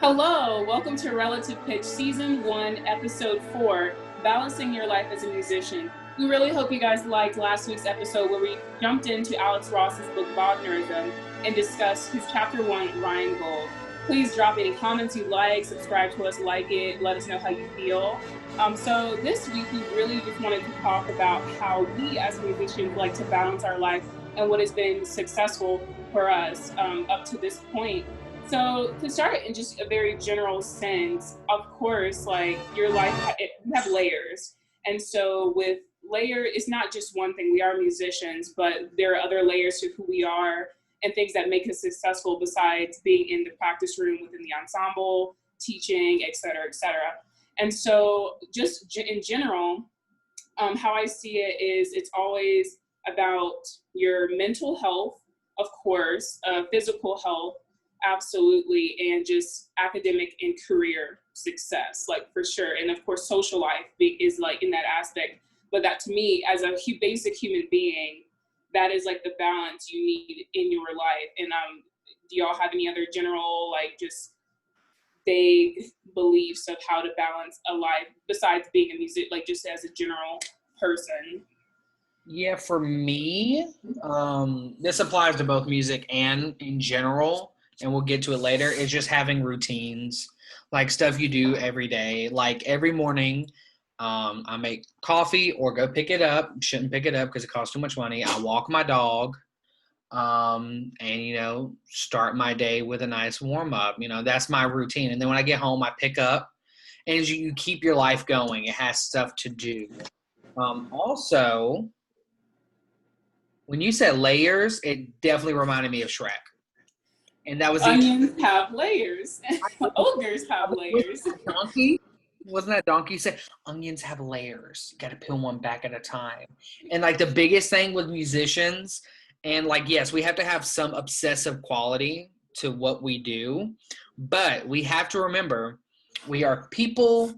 Hello, welcome to Relative Pitch Season 1, Episode 4, Balancing Your Life as a Musician. We really hope you guys liked last week's episode where we jumped into Alex Ross's book Wagnerism and discussed his Chapter 1, Rheingold. Please drop any comments you like, subscribe to us, like it, let us know how you feel. So this week we really just wanted to talk about how we as musicians like to balance our life and what has been successful for us up to this point. So to start in just a very general sense, of course, like your life, you have layers. And so with layer, it's not just one thing. We are musicians, but there are other layers to who we are and things that make us successful besides being in the practice room within the ensemble, teaching, et cetera, et cetera. And so just in general, how I see it is it's always about your mental health, of course, physical health, absolutely, and just academic and career success, like for sure. And of course, social life is like in that aspect. But that to me, as a basic human being, that is like the balance you need in your life. And do y'all have any other general, like just vague beliefs of how to balance a life besides being a music, like just as a general person? Yeah, for me, this applies to both music and in general, and we'll get to it later, is just having routines, like stuff you do every day. Like every morning, I make coffee or go pick it up. Shouldn't pick it up because it costs too much money. I walk my dog, and, start my day with a nice warm up. That's my routine. And then when I get home, I pick up, and you keep your life going. It has stuff to do. Also, when you said layers, it definitely reminded me of Shrek. And that was the Onions have layers. Ogres have layers. donkey. Wasn't that donkey said onions have layers? You got to peel one back at a time. And like the biggest thing with musicians, and like yes, we have to have some obsessive quality to what we do, but we have to remember we are people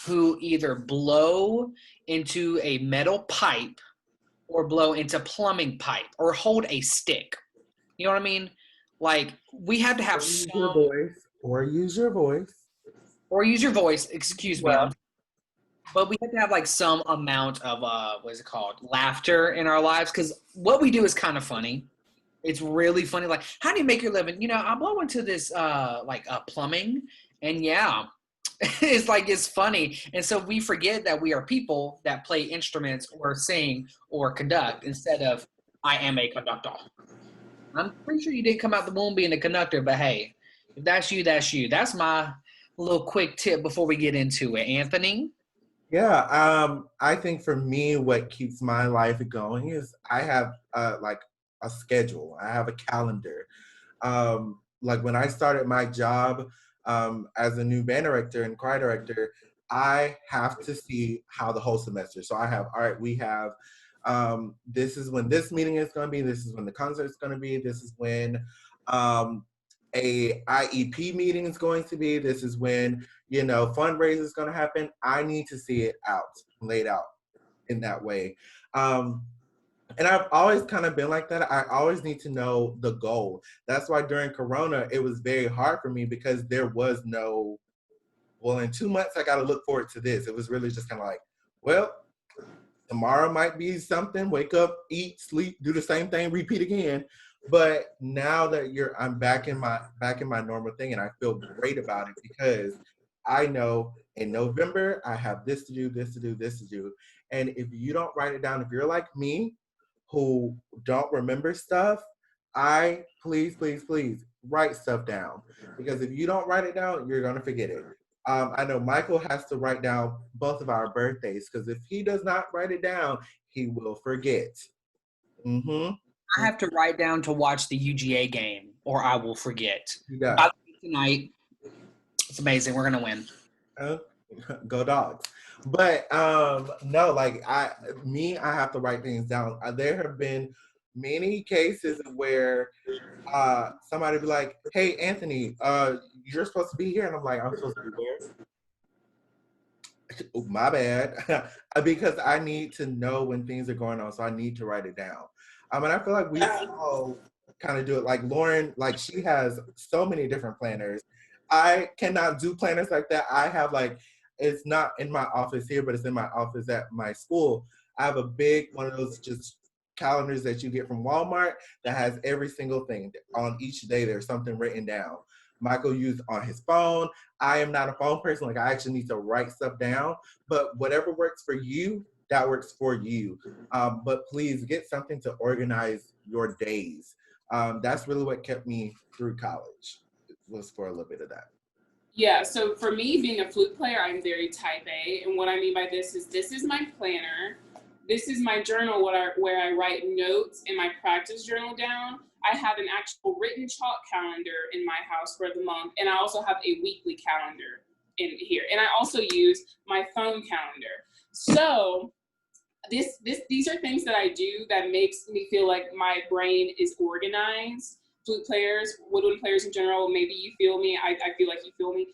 who either blow into a metal pipe or blow into plumbing pipe or hold a stick. You know what I mean? Like we have to have Use your some, voice, or use your voice. or use your voice. Excuse me. Well, But we have to have like some amount of what is it called? Laughter in our lives because what we do is kind of funny. It's really funny. Like, how do you make your living? I blow into this plumbing, and yeah, it's funny. And so we forget that we are people that play instruments or sing or conduct instead of I am a conductor. I'm pretty sure you didn't come out the womb being a conductor, but hey, if that's you, that's you. That's my little quick tip before we get into it. Anthony? yeah. I think for me, what keeps my life going is I have like a schedule. I have a calendar. Like when I started my job as a new band director and choir director, I have to see how the whole semester. So I have, all right, we have this is when this meeting is going to be. This is when the concert is going to be. This is when um, a IEP meeting is going to be. This is when fundraiser is going to happen. I need to see it out, laid out in that way. Um, and I've always kind of been like that. I always need to know the goal. That's why during Corona, it was very hard for me because there was no, well, in 2 months, I got to look forward to this. It was really just kind of like, well, tomorrow might be something. Wake up, eat, sleep, do the same thing, repeat again. But now that I'm back in my normal thing, and I feel great about it because I know in November I have this to do, this to do, this to do. And if you don't write it down, if you're like me, who don't remember stuff, I please write stuff down because if you don't write it down, you're gonna forget it. I know Michael has to write down both of our birthdays because if he does not write it down, he will forget. Mm-hmm. I have to write down to watch the UGA game or I will forget. He By does. the way, tonight, it's amazing. We're going to win. Uh, Go dogs. But no, like I have to write things down. There have been many cases where somebody be like, "Hey, Anthony, you're supposed to be here," and I'm like, "I'm supposed to be where?" Oh, my bad. Because I need to know when things are going on, so I need to write it down. And I feel like we all kind of do it. Like Lauren, like she has so many different planners. I cannot do planners like that. I have like, it's not in my office here, but it's in my office at my school. I have a big one of those just calendars that you get from Walmart that has every single thing. On each day, there's something written down. Michael used on his phone. I am not a phone person. Like, I actually need to write stuff down. But whatever works for you, that works for you. But please get something to organize your days. That's really what kept me through college. It was for a little bit of that. Yeah, so for me, being a flute player, I'm very type A. And what I mean by this is my planner. This is my journal where I write notes in my practice journal down. I have an actual written chalk calendar in my house for the month. And I also have a weekly calendar in here. And I also use my phone calendar. So these are things that I do that makes me feel like my brain is organized. Flute players, woodwind players in general, maybe you feel me. I feel like you feel me.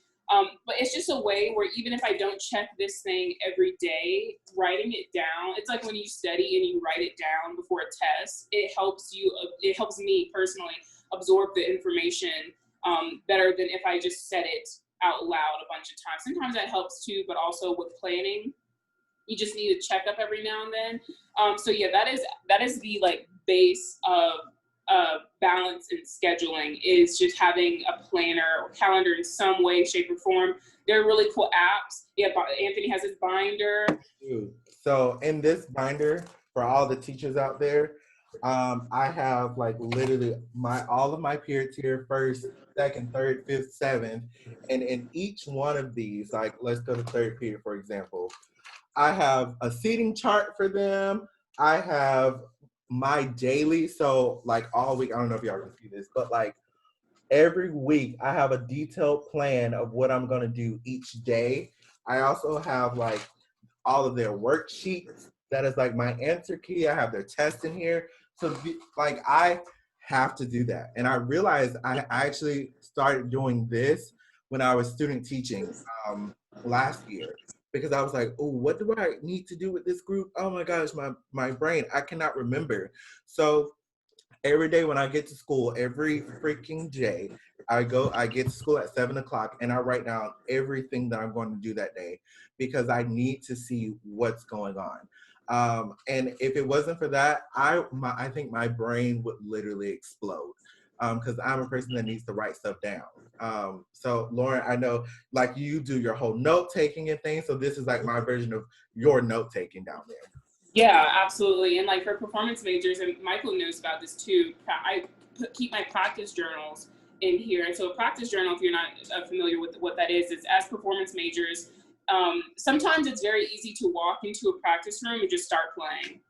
But it's just a way where even if I don't check this thing every day, writing it down, it's like when you study and you write it down before a test, it helps me personally absorb the information better than if I just said it out loud a bunch of times. Sometimes that helps too, but also with planning, you just need to check up every now and then. So yeah, that is the like base of balance and scheduling, is just having a planner or calendar in some way, shape, or form. There are really cool apps. Yeah, Anthony has his binder. So in this binder, for all the teachers out there, I have like literally all of my periods here, first, second, third, fifth, seventh, and in each one of these, like let's go to third period for example, I have a seating chart for them. I have my daily, so like all week, I don't know if y'all can see this, but like every week I have a detailed plan of what I'm gonna do each day. I also have like all of their worksheets. That is like my answer key. I have their tests in here. So like I have to do that. And I realized I actually started doing this when I was student teaching last year, because I was like, oh, what do I need to do with this group? Oh my gosh, my brain, I cannot remember. So every day when I get to school, every freaking day, I get to school at 7:00 and I write down everything that I'm going to do that day because I need to see what's going on. And if it wasn't for that, I think my brain would literally explode because I'm a person that needs to write stuff down. So Lauren, I know like you do your whole note taking and things. So this is like my version of your note taking down there. Yeah, absolutely. And like for performance majors, and Michael knows about this too, I keep my practice journals in here. And so a practice journal, if you're not familiar with what that is as performance majors, sometimes it's very easy to walk into a practice room and just start playing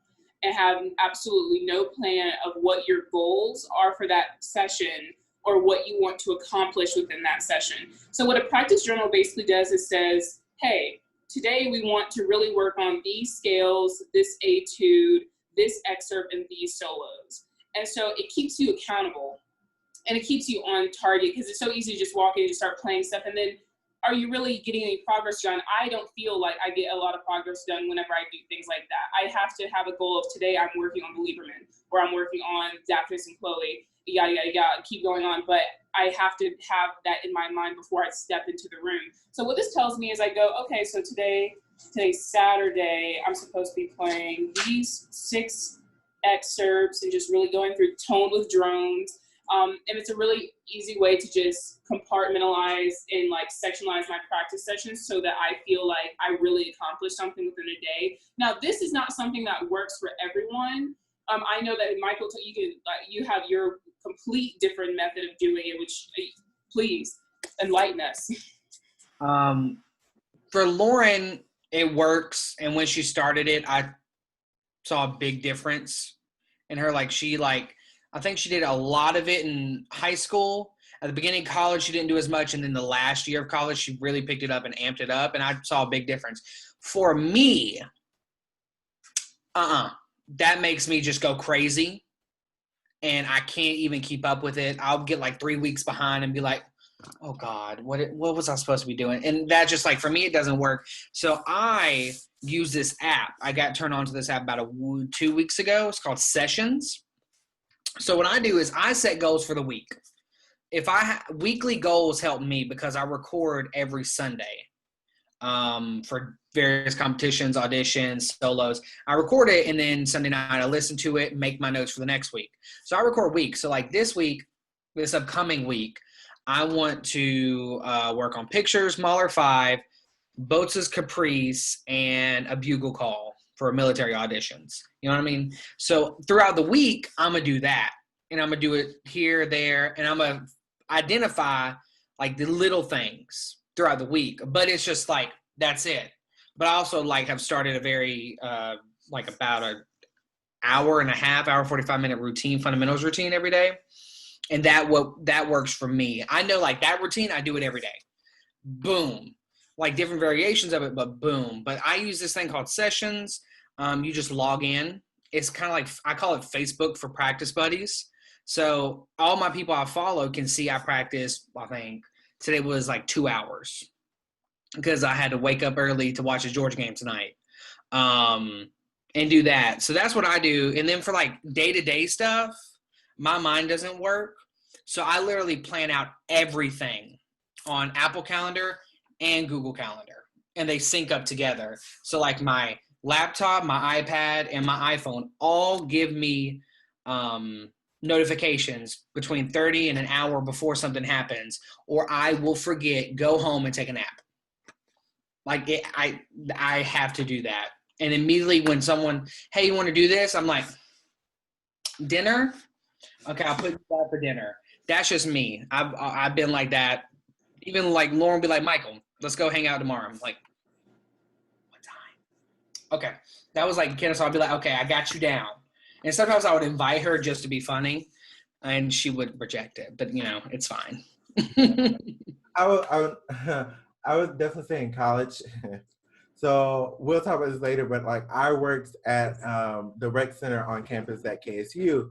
and have absolutely no plan of what your goals are for that session or what you want to accomplish within that session. So what a practice journal basically does is says, hey, today we want to really work on these scales, this etude, this excerpt, and these solos. And so it keeps you accountable and it keeps you on target because it's so easy to just walk in and start playing stuff. And then are you really getting any progress done? I don't feel like I get a lot of progress done whenever I do things like that. I have to have a goal of today I'm working on the Lieberman or I'm working on Daphnis and Chloe, yada, yada, yada, keep going on. But I have to have that in my mind before I step into the room. So what this tells me is I go, okay, so today's Saturday, I'm supposed to be playing these 6 excerpts and just really going through tone with drones. And it's a really easy way to just compartmentalize and like sectionalize my practice sessions so that I feel like I really accomplished something within a day. Now, this is not something that works for everyone. I know that Michael, you have your complete different method of doing it, which please enlighten us. For Lauren, it works. And when she started it, I saw a big difference in her. I think she did a lot of it in high school. At the beginning of college, she didn't do as much. And then the last year of college, she really picked it up and amped it up. And I saw a big difference. For me, that makes me just go crazy. And I can't even keep up with it. I'll get like 3 weeks behind and be like, oh God, what was I supposed to be doing? And that just like, for me, it doesn't work. So I use this app. I got turned on to this app about 2 weeks ago. It's called Sessions. So what I do is I set goals for the week. weekly goals help me because I record every Sunday for various competitions, auditions, solos. I record it, and then Sunday night I listen to it and make my notes for the next week. So I record weeks. So like this upcoming week, I want to work on Pictures, Mahler 5, Boats' Caprice, and a bugle call for military auditions. You know what I mean? So throughout the week, I'm going to do that. And I'm going to do it here, there, and I'm going to identify like the little things throughout the week. But it's just like, that's it. But I also like have started a very, like about an hour and a half, hour, 45-minute routine, fundamentals routine every day. And that works for me. I know like that routine, I do it every day. Boom. Like different variations of it, but boom. But I use this thing called Sessions. You just log in. It's kind of like, I call it Facebook for practice buddies. So all my people I follow can see I practice, I think today was like 2 hours because I had to wake up early to watch a Georgia game tonight and do that. So that's what I do. And then for like day-to-day stuff, my mind doesn't work. So I literally plan out everything on Apple Calendar and Google Calendar, and they sync up together. So like my laptop, my iPad, and my iPhone all give me notifications between 30 and an hour before something happens, or I will forget, go home and take a nap. Like I have to do that. And immediately when someone, hey, you want to do this? I'm like, dinner? Okay, I'll put you out for dinner. That's just me. I've been like that. Even like Lauren will be like, Michael, let's go hang out tomorrow. I'm like, what time? Okay. That was like Kennesaw. I'll be like, okay, I got you down. And sometimes I would invite her just to be funny, and she would reject it. But, you know, it's fine. I would definitely say in college. So we'll talk about this later, but like I worked at the rec center on campus at KSU.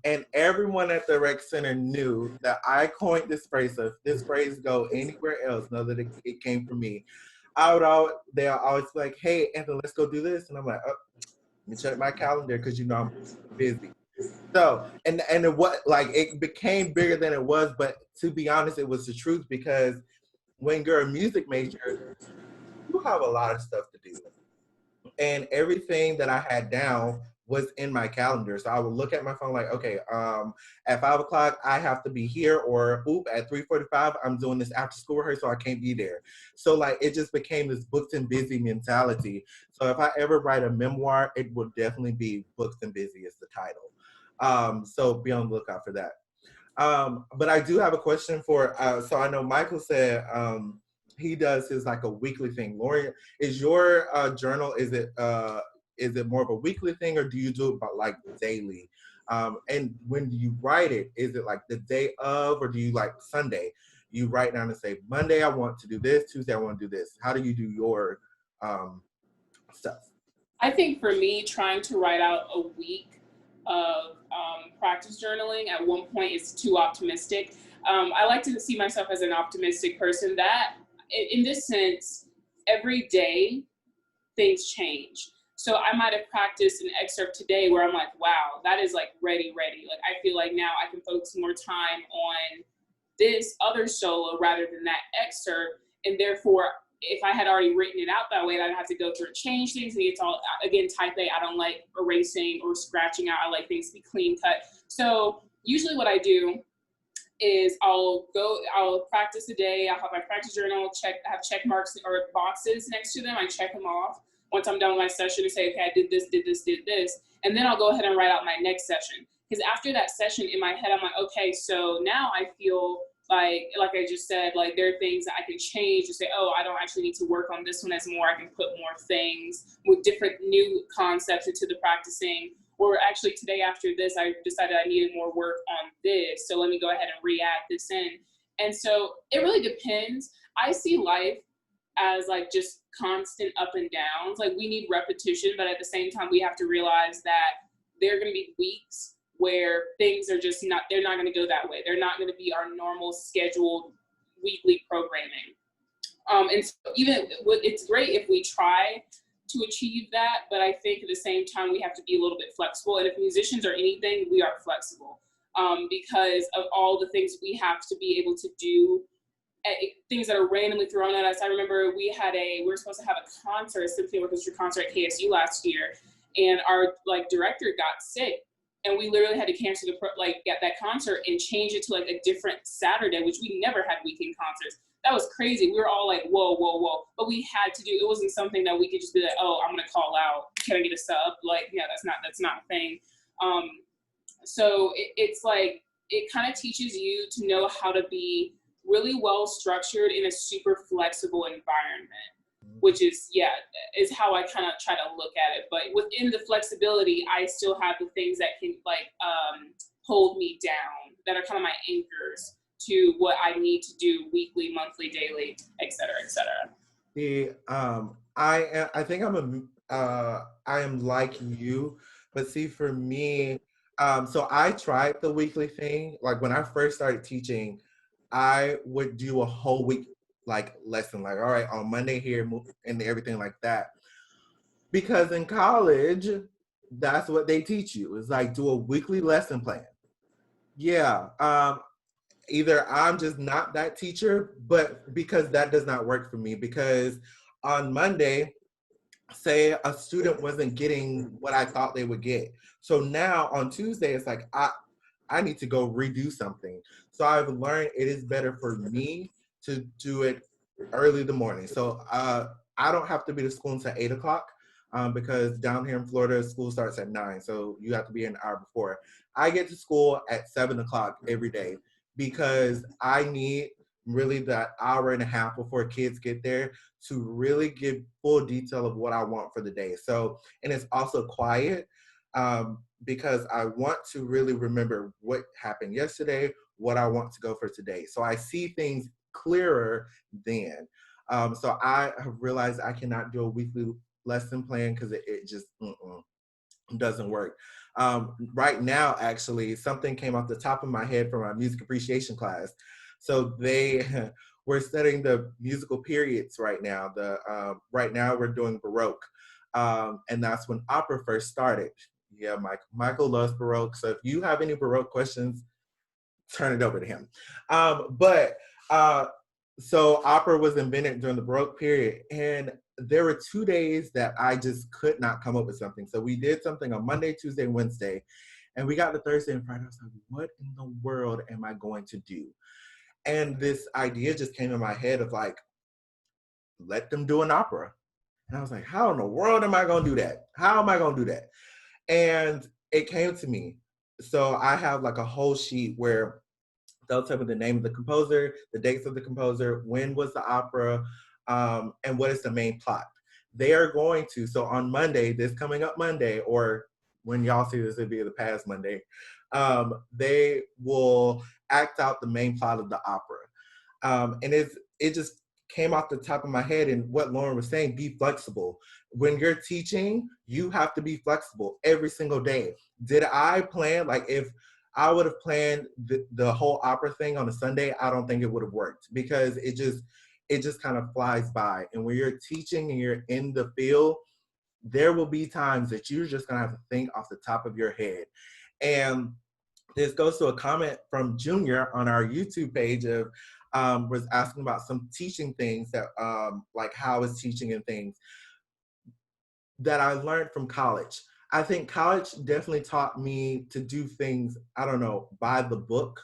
And everyone at the rec center knew that I coined this phrase. So if this phrase go anywhere else, know that it came from me. They'll always be like, hey, Anthony, let's go do this. And I'm like, oh, let me check my calendar because you know I'm busy. So, and it became bigger than it was, but to be honest, it was the truth because when you're a music major, you have a lot of stuff to do. And everything that I had down was in my calendar. So I would look at my phone like, okay, at 5 o'clock, I have to be here, or at 3:45, I'm doing this after school rehearsal, I can't be there. So like, it just became this booked and busy mentality. So if I ever write a memoir, it will definitely be Booked and Busy as the title. So be on the lookout for that. But I do have a question for, so I know Michael said he does his like a weekly thing. Lauren, is your journal, is it more of a weekly thing, or do you do it about like daily? And when you write it, is it like the day of, or do you like Sunday? You write down and say, Monday I want to do this, Tuesday I want to do this. How do you do your stuff? I think for me, trying to write out a week of practice journaling at one point is too optimistic. I like to see myself as an optimistic person that in this sense, every day things change. So I might have practiced an excerpt today where I'm like, wow, that is like ready. Like, I feel like now I can focus more time on this other solo rather than that excerpt. And therefore, if I had already written it out that way, I'd have to go through and change things. And it's all, again, type A. I don't like erasing or scratching out. I like things to be clean cut. So usually what I do is I'll practice a day. I'll have my practice journal, have check marks or boxes next to them. I check them off. Once I'm done with my session, and say, okay, I did this. And then I'll go ahead and write out my next session. Because after that session in my head, I'm like, okay, so now I feel like I just said, like there are things that I can change to say, oh, I don't actually need to work on this one as more. I can put more things with different new concepts into the practicing. Or actually today after this, I decided I needed more work on this. So let me go ahead and re-add this in. And so it really depends. I see life as like just constant up and downs. Like we need repetition, but at the same time, we have to realize that there are going to be weeks where things are just they're not going to go that way. They're not going to be our normal scheduled weekly programming. And so even it's great if we try to achieve that, but I think at the same time, we have to be a little bit flexible. And if musicians are anything, we are flexible. because of all the things we have to be able to do, things that are randomly thrown at us. I remember we were supposed to have a concert, a symphony orchestra concert at KSU last year, and our director got sick, and we literally had to cancel get that concert and change it to like a different Saturday, which we never had weekend concerts. That was crazy. We were all like, whoa, whoa, whoa. But we had to do, it wasn't something that we could just be like, oh, I'm gonna call out. Can I get a sub? Like, yeah, that's not a thing. So it's like, it kind of teaches you to know how to be really well structured in a super flexible environment, which is how I kind of try to look at it. But within the flexibility, I still have the things that can hold me down, that are kind of my anchors to what I need to do weekly, monthly, daily, et cetera, et cetera. I think I am like you, but see, for me, so I tried the weekly thing. Like when I first started teaching, I would do a whole week lesson, like, all right, on Monday here and everything like that. Because in college, that's what they teach you. It's like, do a weekly lesson plan. Yeah. Either I'm just not that teacher, but because that does not work for me, because on Monday, say a student wasn't getting what I thought they would get. So now on Tuesday, it's like, I need to go redo something. So I've learned it is better for me to do it early in the morning. So I don't have to be to school until 8 o'clock because down here in Florida, school starts at 9. So you have to be an hour before. I get to school at 7 o'clock every day because I need really that hour and a half before kids get there to really give full detail of what I want for the day. So, and it's also quiet. Because I want to really remember what happened yesterday, what I want to go for today. So I see things clearer then. So I have realized I cannot do a weekly lesson plan because it just doesn't work. Right now, actually, something came off the top of my head from my music appreciation class. So we're studying the musical periods right now. Right now we're doing Baroque. And that's when opera first started. Yeah, Michael loves Baroque. So if you have any Baroque questions, turn it over to him. So opera was invented during the Baroque period. And there were 2 days that I just could not come up with something. So we did something on Monday, Tuesday, Wednesday. And we got to Thursday and Friday. I was like, what in the world am I going to do? And this idea just came in my head of like, let them do an opera. And I was like, how in the world am I going to do that? How am I going to do that? And it came to me. So I have like a whole sheet where they'll tell me the name of the composer, the dates of the composer, when was the opera, and what is the main plot. They are going to, so on Monday, this coming up Monday, or when y'all see this, it'll be the past Monday, they will act out the main plot of the opera. And it just came off the top of my head, and what Lauren was saying, be flexible. When you're teaching, you have to be flexible every single day. Did I plan, like if I would have planned the whole opera thing on a Sunday, I don't think it would have worked because it just kind of flies by. And when you're teaching and you're in the field, there will be times that you're just gonna have to think off the top of your head. And this goes to a comment from Junior on our YouTube page of was asking about some teaching things that like how is teaching and things that I learned from college. I think college definitely taught me to do things, I don't know, by the book.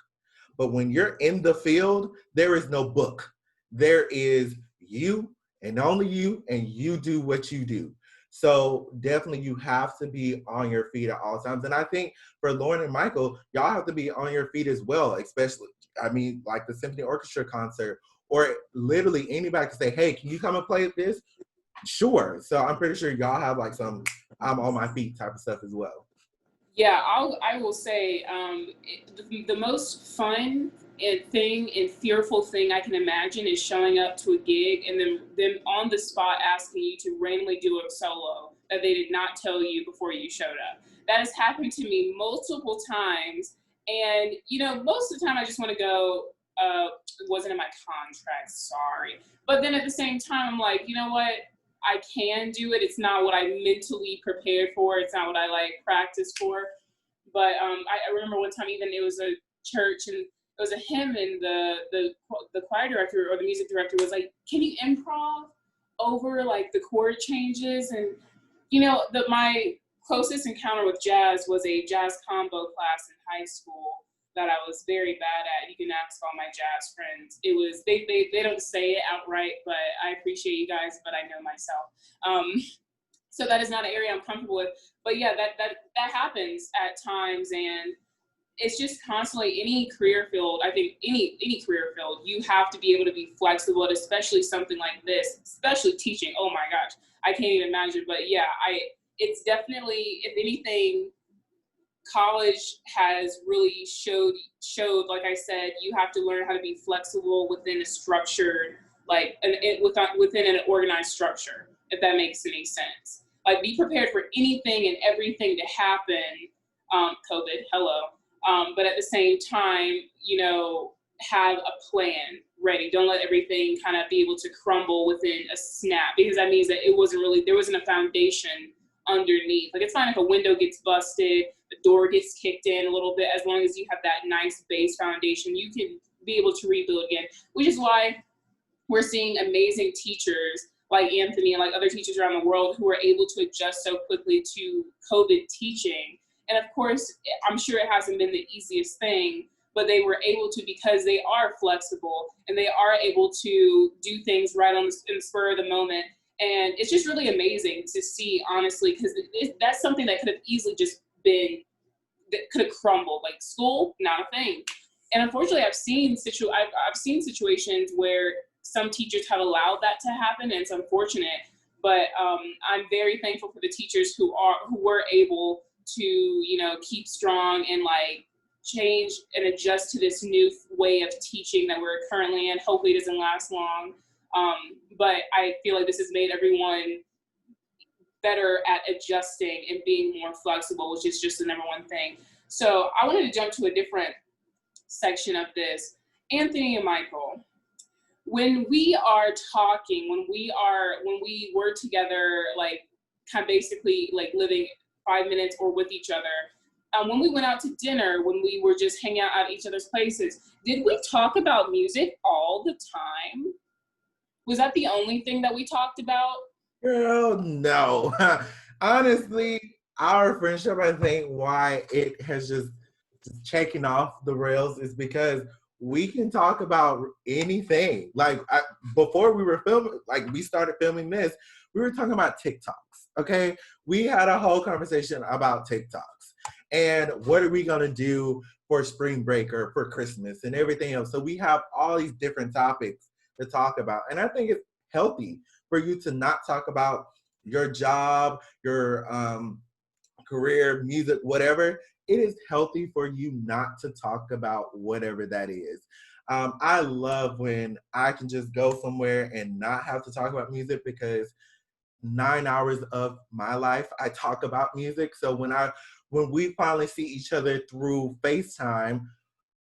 But when you're in the field, there is no book. There is you and only you, and you do what you do. So definitely you have to be on your feet at all times. And I think for Lauren and Michael, y'all have to be on your feet as well, especially, I mean, like the symphony orchestra concert, or literally anybody can say, hey, can you come and play this? Sure. So I'm pretty sure y'all have like some I'm on my feet type of stuff as well. Yeah, I will say the most fun thing and fearful thing I can imagine is showing up to a gig and then them on the spot asking you to randomly do a solo that they did not tell you before you showed up. That has happened to me multiple times, and most of the time I just want to go, it wasn't in my contract, sorry. But then at the same time, I'm like, you know what? I can do it. It's not what I mentally prepared for. It's not what I practiced for. But I remember one time even it was a church and it was a hymn and the choir director or the music director was like, "Can you improv over like the chord changes?" And my closest encounter with jazz was a jazz combo class in high school that I was very bad at. You can ask all my jazz friends. It was they don't say it outright, but I appreciate you guys, but I know myself. So that is not an area I'm comfortable with. But yeah, that happens at times, and it's just constantly any career field. I think any career field, you have to be able to be flexible, and especially something like this, especially teaching. Oh my gosh, I can't even imagine. But yeah, it's definitely, if anything, college has really showed, like I said, you have to learn how to be flexible within a structured, within an organized structure, if that makes any sense. Like, be prepared for anything and everything to happen. COVID, hello. But at the same time, have a plan ready. Don't let everything kind of be able to crumble within a snap, because that means that there wasn't a foundation underneath. Like, it's fine if a window gets busted, the door gets kicked in a little bit, as long as you have that nice base foundation, you can be able to rebuild again, which is why we're seeing amazing teachers like Anthony and like other teachers around the world who are able to adjust so quickly to COVID teaching. And of course, I'm sure it hasn't been the easiest thing, but they were able to, because they are flexible and they are able to do things right in the spur of the moment. And it's just really amazing to see, honestly, because that's something that could have easily just been, that could have crumbled. Like, school, not a thing. And unfortunately, I've seen situations where some teachers have allowed that to happen, and it's unfortunate. But I'm very thankful for the teachers who were able to, keep strong and like change and adjust to this new way of teaching that we're currently in. Hopefully, it doesn't last long. But I feel like this has made everyone better at adjusting and being more flexible, which is just the number one thing. So I wanted to jump to a different section of this. Anthony and Michael, when we are talking, when we were together, like kind of basically like living 5 minutes or with each other, when we went out to dinner, when we were just hanging out at each other's places, did we talk about music all the time? Was that the only thing that we talked about? Girl, no. Honestly, our friendship, I think why it has just checking off the rails is because we can talk about anything. Like, before we were filming, like we started filming this, we were talking about TikToks. Okay, we had a whole conversation about TikToks and what are we gonna do for spring break or for Christmas and everything else. So we have all these different topics to talk about, and I think it's healthy for you to not talk about your job, your career, music, whatever. It is healthy for you not to talk about whatever that is. I love when I can just go somewhere and not have to talk about music, because 9 hours of my life I talk about music. So when we finally see each other through FaceTime,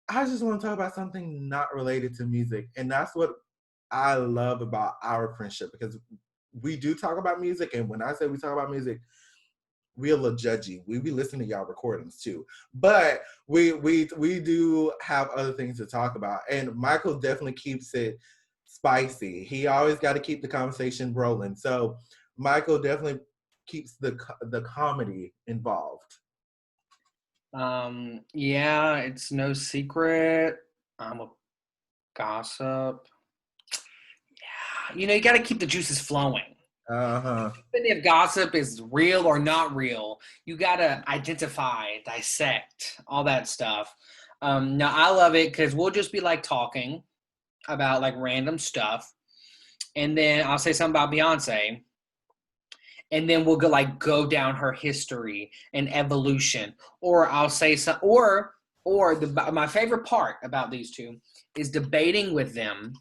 I just want to talk about something not related to music. And that's what I love about our friendship, because we do talk about music. And when I say we talk about music, we're a little judgy. We be listening to y'all recordings too. But we do have other things to talk about. And Michael definitely keeps it spicy. He always got to keep the conversation rolling. So Michael definitely keeps the comedy involved. Yeah, it's no secret. I'm a gossip. Yeah, you got to keep the juices flowing. Uh-huh. Even if gossip is real or not real, you got to identify, dissect, all that stuff. Now, I love it because we'll just be like talking about like random stuff. And then I'll say something about Beyonce. And then we'll go down her history and evolution. Or I'll say some, or my favorite part about these two is debating with them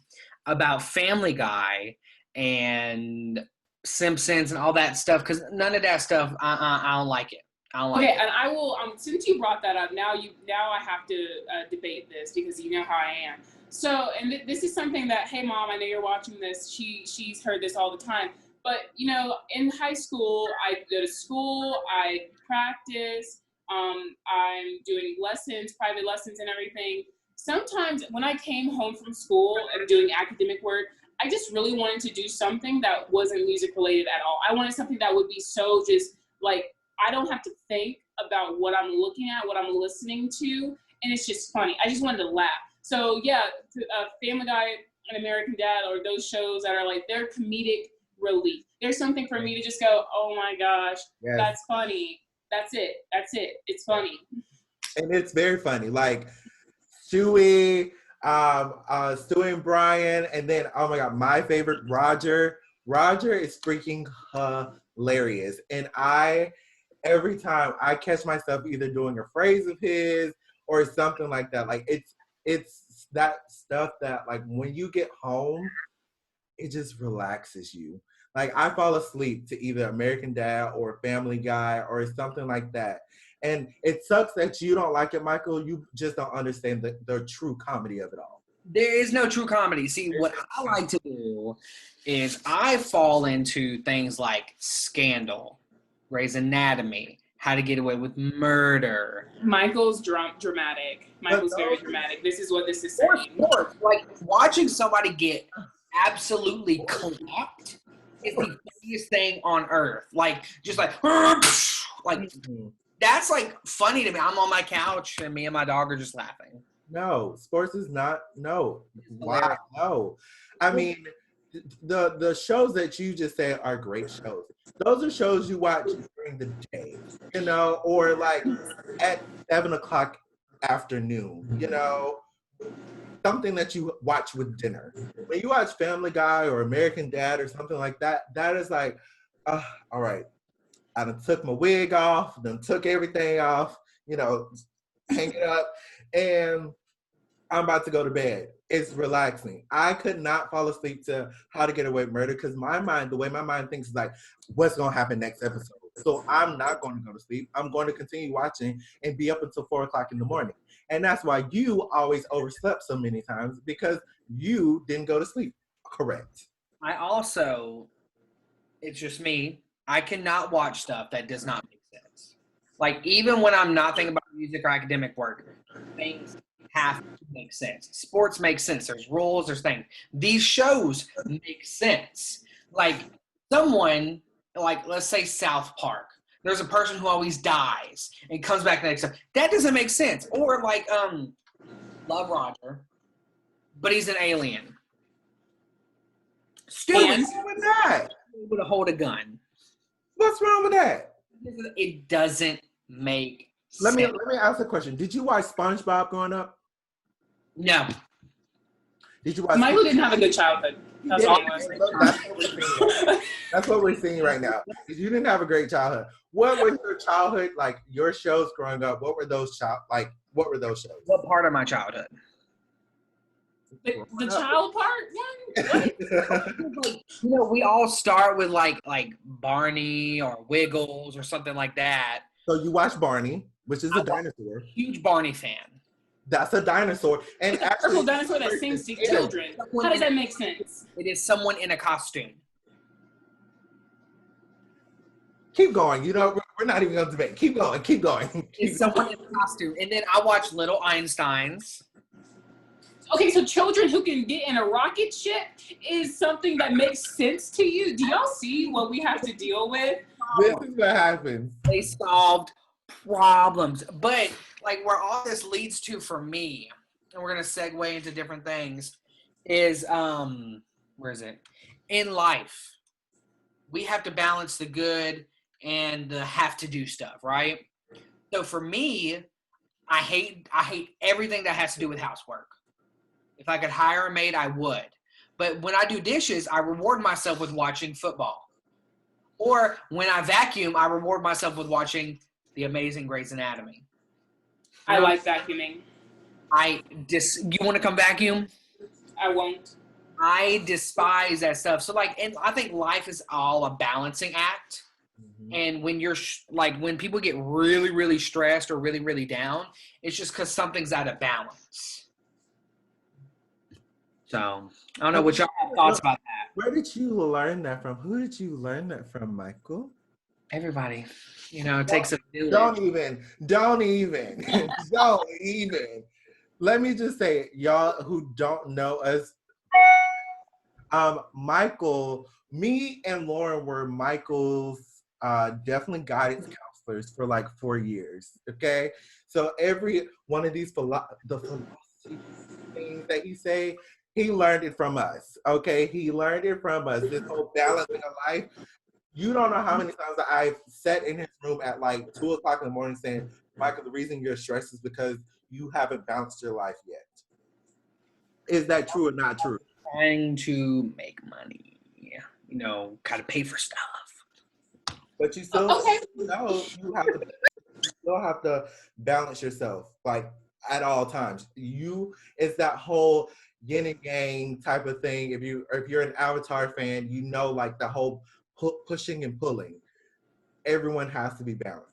about Family Guy and Simpsons and all that stuff, because none of that stuff, I don't like it. I don't like it. And I will, since you brought that up, now I have to debate this, because you know how I am. So, and this is something that, hey mom, I know you're watching this. She's heard this all the time. But in high school, I'd go to school, I'd practice, I'm doing lessons, private lessons and everything. Sometimes when I came home from school and doing academic work, I just really wanted to do something that wasn't music related at all. I wanted something that would be so just like, I don't have to think about what I'm looking at, what I'm listening to, and it's just funny. I just wanted to laugh. So yeah, Family Guy and American Dad, or those shows that are like, they're comedic relief. There's something for me to just go, oh my gosh, Yes. that's funny. That's it. It's funny. And it's very funny. Like Stewie, Stewie and Brian, and then oh my god, my favorite, Roger. Roger is freaking hilarious. And every time I catch myself either doing a phrase of his or something like that. Like it's that stuff that like when you get home, it just relaxes you. Like I fall asleep to either American Dad or Family Guy or something like that. And it sucks that you don't like it, Michael. You just don't understand the true comedy of it all. There is no true comedy. See, what I like to do is I fall into things like Scandal, Grey's Anatomy, How to Get Away with Murder. Michael's dramatic. Michael's very dramatic. This is what this is saying. Sports. Like watching somebody get absolutely clapped is the funniest thing on earth. Like just like that's like funny to me. I'm on my couch and me and my dog are just laughing. No, sports is not. No, why? No, I mean the shows that you just said are great shows. Those are shows you watch during the day, you know, or like at 7:00 afternoon, you know, something that you watch with dinner. When you watch Family Guy or American Dad or something like that, that is like, all right, I done took my wig off, done took everything off, you know, hang it up, and I'm about to go to bed. It's relaxing. I could not fall asleep to How to Get Away with Murder because my mind, the way my mind thinks is like, what's going to happen next episode? So I'm not going to go to sleep. I'm going to continue watching and be up until 4:00 in the morning. And that's why you always overslept so many times because you didn't go to sleep. Correct. I also, it's just me, I cannot watch stuff that does not make sense. Like even when I'm not thinking about music or academic work, things have to make sense. Sports make sense. There's rules, there's things. These shows make sense. Like someone, like let's say South Park, there's a person who always dies and comes back the next time. That doesn't make sense. Or like Love Roger, but he's an alien. Stupid. What's wrong with that? Able to hold a gun. What's wrong with that? It doesn't make Let sense. me ask a question. Did you watch SpongeBob growing up? No. Did you watch? Michael didn't have a good childhood. That's all I'm That's what we're seeing right now. You didn't have a great childhood. What was your childhood like? Your shows growing up. What were those What were those shows? What part of my childhood? The child part? Like, you know, we all start with like Barney or Wiggles or something like that. So you watch Barney, which is a dinosaur. Huge Barney fan. That's a dinosaur. And It's a purple dinosaur that sings to children. How does that make sense? It is someone in a costume. Keep going. You know, we're not even going to debate. Keep going. Keep going. It's someone in a costume. And then I watch Little Einsteins. Okay, so children who can get in a rocket ship is something that makes sense to you? Do y'all see what we have to deal with? This is what happens. They solved problems. But like where all this leads to for me, and we're gonna segue into different things, is where is it? In life, we have to balance the good and the have to do stuff, right? So for me, I hate everything that has to do with housework. If I could hire a maid, I would. But when I do dishes, I reward myself with watching football. Or when I vacuum, I reward myself with watching The Amazing Grey's Anatomy. I like vacuuming. You want to come vacuum? I won't. I despise that stuff. So like, and I think life is all a balancing act. Mm-hmm. And when you're when people get really, really stressed or really, really down, it's just because something's out of balance. So I don't know what y'all have thoughts about that. Where did you learn that from? Who did you learn that from, Michael? Everybody. You know, it takes a village. Don't even. Don't even. Let me just say, y'all who don't know us, Michael, me and Lauren were Michael's definitely guidance counselors for like 4 years. Okay, so every one of these the philosophy things that he say, he learned it from us. Okay, he learned it from us. This whole balancing of life. You don't know how many times I've sat in his room at like 2 o'clock in the morning saying, Michael, the reason you're stressed is because you haven't balanced your life yet. Is that true or not true? Trying to make money. Yeah. You know, gotta pay for stuff. But you still know you still have to balance yourself like at all times. It's that whole yin and yang type of thing. If you're an Avatar fan, you know like the whole pushing and pulling. Everyone has to be balanced.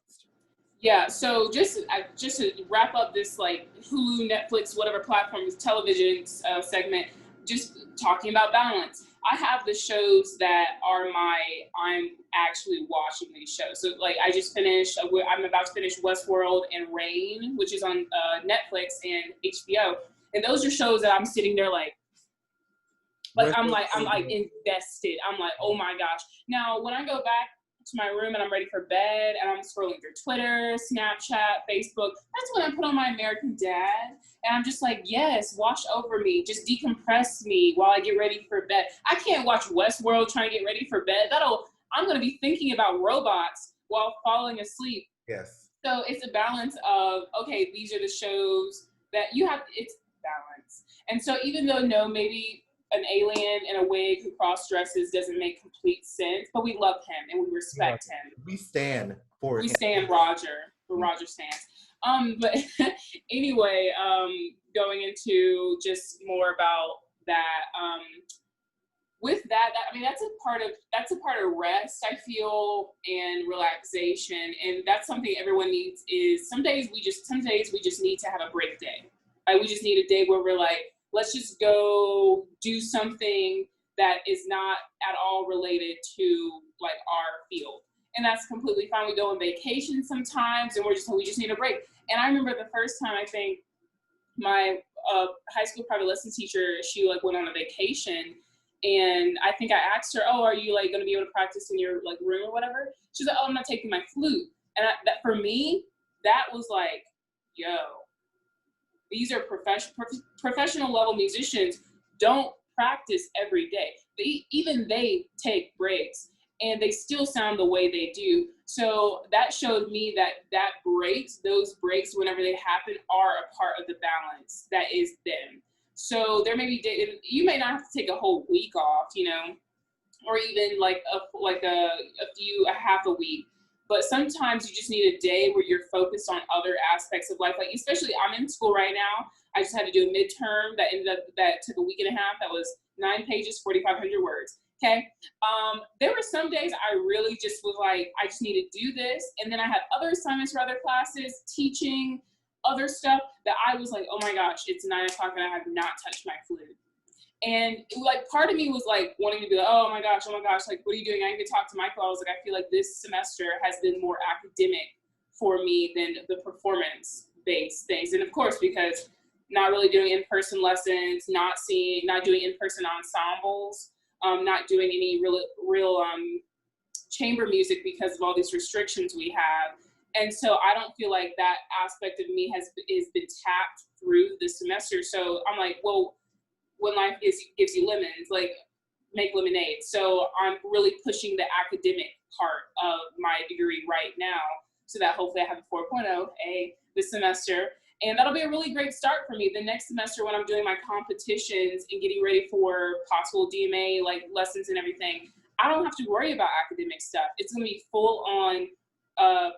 Yeah, so just to wrap up this like Hulu, Netflix, whatever platforms, television segment, just talking about balance. I have the shows that I'm actually watching these shows. So like I'm about to finish Westworld and Reign, which is on Netflix and HBO. And those are shows that I'm sitting there like I'm invested. I'm like, oh my gosh. Now when I go back to my room and I'm ready for bed and I'm scrolling through Twitter, Snapchat, Facebook, that's when I put on my American Dad and I'm just like, yes, wash over me, just decompress me while I get ready for bed. I can't watch Westworld trying to get ready for bed. I'm going to be thinking about robots while falling asleep. Yes. So it's a balance of, okay, these are the shows that it's balance. And so even though maybe an alien in a wig who cross-dresses doesn't make complete sense, but we love him and we respect him. We stand for him. We stand Roger. Roger stands. But anyway, going into just more about that. With that, I mean, that's a part of rest, I feel, and relaxation, and that's something everyone needs. Is some days we just need to have a break day. Like we just need a day where we're like, let's just go do something that is not at all related to like our field. And that's completely fine. We go on vacation sometimes and we just need a break. And I remember the first time I think my high school private lesson teacher, she like went on a vacation and I think I asked her, oh, are you like going to be able to practice in your like room or whatever? She's like, oh, I'm not taking my flute. And that for me, that was like, yo, these are professional level musicians don't practice every day. Even they take breaks and they still sound the way they do. So that showed me that those breaks, whenever they happen, are a part of the balance that is them. So there may be you may not have to take a whole week off, you know, or even like a half a week. But sometimes you just need a day where you're focused on other aspects of life. Like, especially I'm in school right now. I just had to do a midterm that took a week and a half. That was 9 pages, 4,500 words. Okay. There were some days I really just was like, I just need to do this. And then I had other assignments for other classes, teaching, other stuff that I was like, oh my gosh, it's 9 o'clock and I have not touched my flute. And like part of me was like wanting to be like, oh my gosh, like what are you doing? I even talked to Michael. I was like, I feel like this semester has been more academic for me than the performance-based things. And of course, because not really doing in-person lessons, not doing in-person ensembles, not doing any real chamber music because of all these restrictions we have. And so I don't feel like that aspect of me has been tapped through the semester. So I'm like, well, when life gives you lemons, like make lemonade. So I'm really pushing the academic part of my degree right now so that hopefully I have a 4.0 this semester. And that'll be a really great start for me. The next semester when I'm doing my competitions and getting ready for possible DMA like lessons and everything, I don't have to worry about academic stuff. It's gonna be full on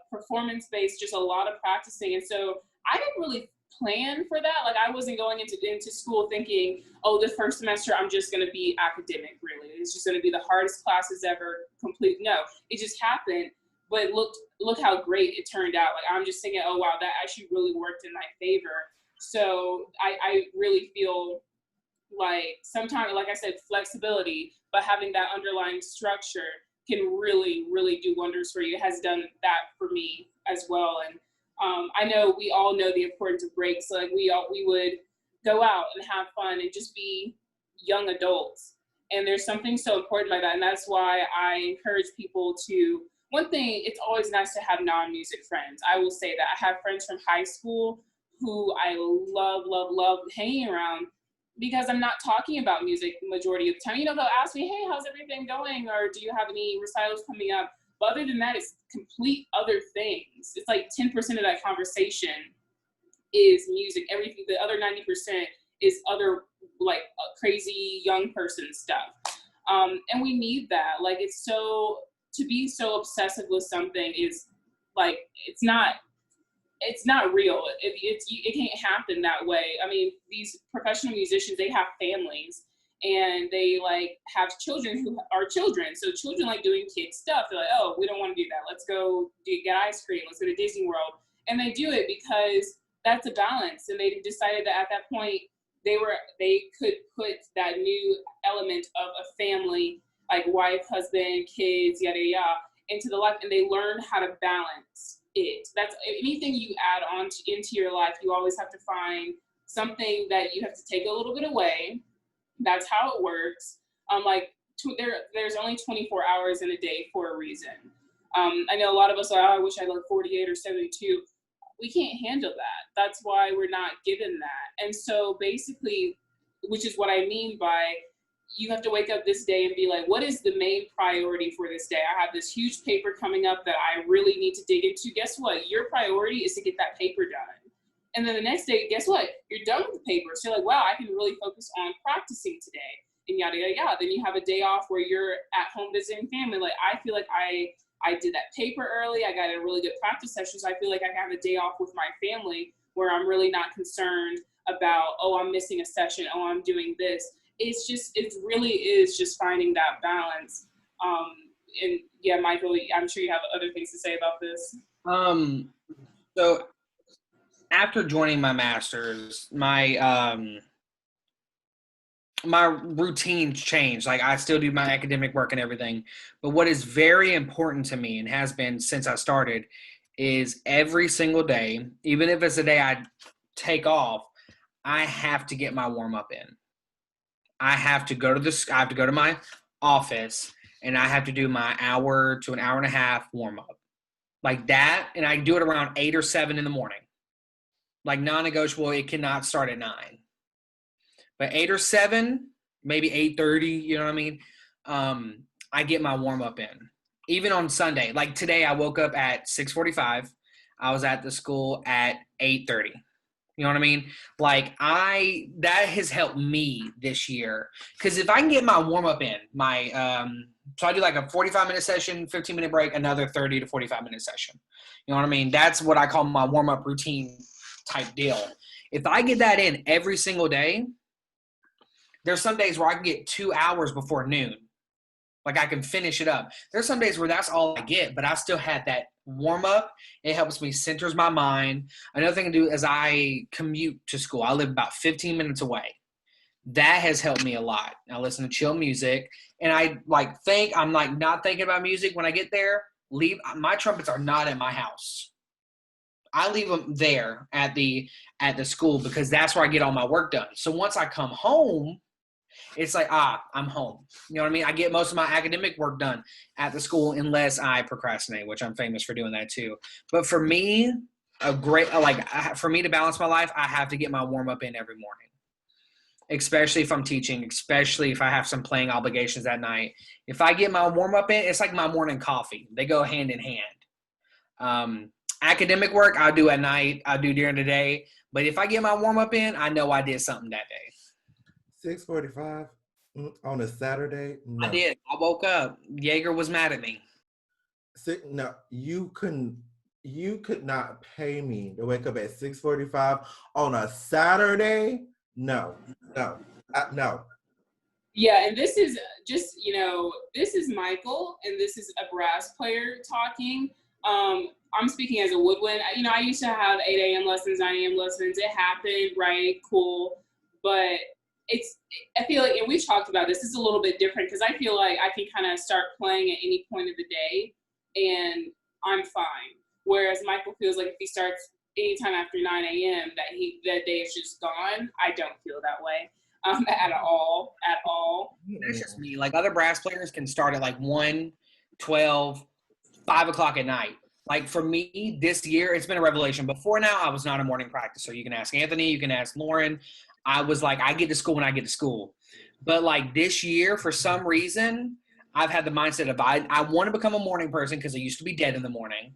performance-based, just a lot of practicing. And so I didn't really plan for that. Like I wasn't going into school thinking, oh, the first semester I'm just going to be academic, really. It's just going to be the hardest classes ever complete. No, it just happened. But look how great it turned out. Like I'm just thinking, oh wow, that actually really worked in my favor. So I really feel like sometimes, like I said, flexibility, but having that underlying structure can really, really do wonders for you. It has done that for me as well. And I know we all know the importance of breaks. So like we would go out and have fun and just be young adults. And there's something so important by that. And that's why I encourage people to, one thing, it's always nice to have non-music friends. I will say that. I have friends from high school who I love, love, love hanging around because I'm not talking about music the majority of the time. You know, they'll ask me, hey, how's everything going? Or do you have any recitals coming up? But other than that, it's complete other things. It's like 10% of that conversation is music. Everything, the other 90% is other like crazy young person stuff. And we need that. Like, it's so, to be so obsessive with something is like, it's not real. It can't happen that way. I mean, these professional musicians, they have families and they like have children who are children. So children like doing kid stuff. They're like, oh, we don't want to do that. Let's go get ice cream. Let's go to Disney World. And they do it because that's a balance. And they decided that at that point, they could put that new element of a family, like wife, husband, kids, yada, yada, into the life. And they learn how to balance it. That's anything you add on into your life, you always have to find something that you have to take a little bit away. That's how it works. There's only 24 hours in a day for a reason. I know a lot of us are, oh, I wish I lived 48 or 72. We can't handle that. That's why we're not given that. And so basically, which is what I mean by, you have to wake up this day and be like, what is the main priority for this day? I have this huge paper coming up that I really need to dig into. Guess what? Your priority is to get that paper done. And then the next day, guess what? You're done with the paper. So you're like, wow, I can really focus on practicing today and yada, yada, yada. Then you have a day off where you're at home visiting family. Like, I feel like I did that paper early. I got a really good practice session. So I feel like I have a day off with my family where I'm really not concerned about, oh, I'm missing a session. Oh, I'm doing this. It really is just finding that balance. And yeah, Michael, I'm sure you have other things to say about this. So after joining my master's, my routine changed. Like, I still do my academic work and everything, but what is very important to me and has been since I started is every single day, even if it's a day I take off, I have to get my warm up in. I have to go to my office and I have to do my hour to an hour and a half warm up like that. And I do it around 8 or 7 in the morning, like non-negotiable. It cannot start at 9, but 8 or 7, maybe 8:30. You know what I mean? I get my warm up in, even on Sunday. Like today, I woke up at 6:45. I was at the school at 8:30. You know what I mean? Like, that has helped me this year. Because if I can get my warm-up in, so I do like a 45-minute session, 15-minute break, another 30 to 45-minute session. You know what I mean? That's what I call my warm-up routine type deal. If I get that in every single day, there's some days where I can get 2 hours before noon. Like, I can finish it up. There's some days where that's all I get, but I still had that warm up. It helps me, centers my mind. Another thing to do is I commute to school. I live about 15 minutes away. That has helped me a lot. I listen to chill music, and I'm not thinking about music when I get there. My trumpets are not at my house. I leave them there at the school because that's where I get all my work done. So once I come home, it's like, I'm home. You know what I mean? I get most of my academic work done at the school unless I procrastinate, which I'm famous for doing that too. But for me, for me to balance my life, I have to get my warm up in every morning, especially if I'm teaching, especially if I have some playing obligations that night. If I get my warm up in, it's like my morning coffee. They go hand in hand. Academic work, I'll do at night. I'll do during the day. But if I get my warm up in, I know I did something that day. 6:45 on a Saturday? No. I did. I woke up. Jaeger was mad at me. No, you could not pay me to wake up at 6:45 on a Saturday. No. Yeah, and this is just, this is Michael, and this is a brass player talking. I'm speaking as a woodwind. I used to have 8 a.m. lessons, 9 a.m. lessons. It happened, right? Cool. But I feel like, and we've talked about this, it's a little bit different because I feel like I can kind of start playing at any point of the day and I'm fine. Whereas Michael feels like if he starts anytime after 9 a.m. that day is just gone. I don't feel that way at all. That's just me. Like other brass players can start at like 1, 12, 5 o'clock at night. Like for me, this year, it's been a revelation. Before now, I was not a morning practicer. You can ask Anthony, you can ask Lauren. I was like, I get to school when I get to school. But like this year, for some reason, I've had the mindset of I want to become a morning person because I used to be dead in the morning.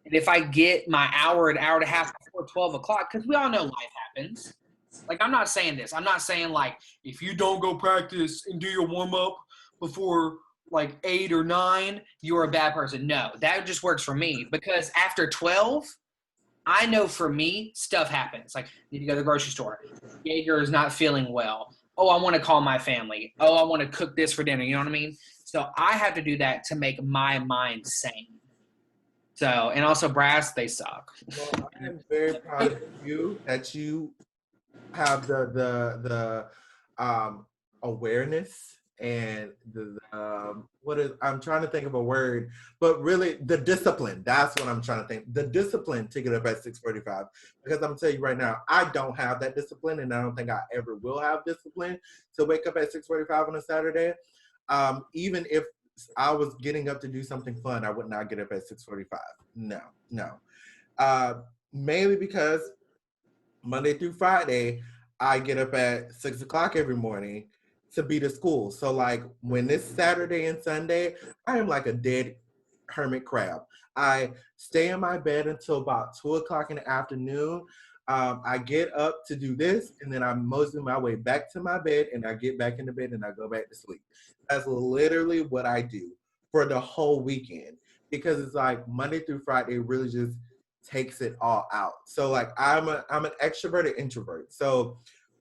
And if I get my hour, an hour and a half before 12 o'clock, because we all know life happens. Like, I'm not saying this. I'm not saying, like, if you don't go practice and do your warm-up before, like, 8 or 9, you're a bad person. No, that just works for me. Because after 12, I know for me, stuff happens. Like, need to go to the grocery store. Jaeger is not feeling well. Oh, I want to call my family. Oh, I want to cook this for dinner. You know what I mean? So I have to do that to make my mind sane. So, and also brass, they suck. Well, I am very proud of you that you have the awareness and the what is I'm trying to think of a word, but really the discipline. That's what I'm trying to think. The discipline to get up at 6:45. Because I'm gonna tell you right now, I don't have that discipline, and I don't think I ever will have discipline to wake up at 6:45 on a Saturday. Even if I was getting up to do something fun, I would not get up at 6:45. No. Mainly because Monday through Friday, I get up at 6 o'clock every morning to be to school. So like when it's Saturday and Sunday, I am like a dead hermit crab. I stay in my bed until about 2 o'clock in the afternoon. I get up to do this, and then I mosey my way back to my bed, and I get back in the bed, and I go back to sleep. That's literally what I do for the whole weekend, because it's like Monday through Friday really just takes it all out. So like I'm an extroverted introvert. So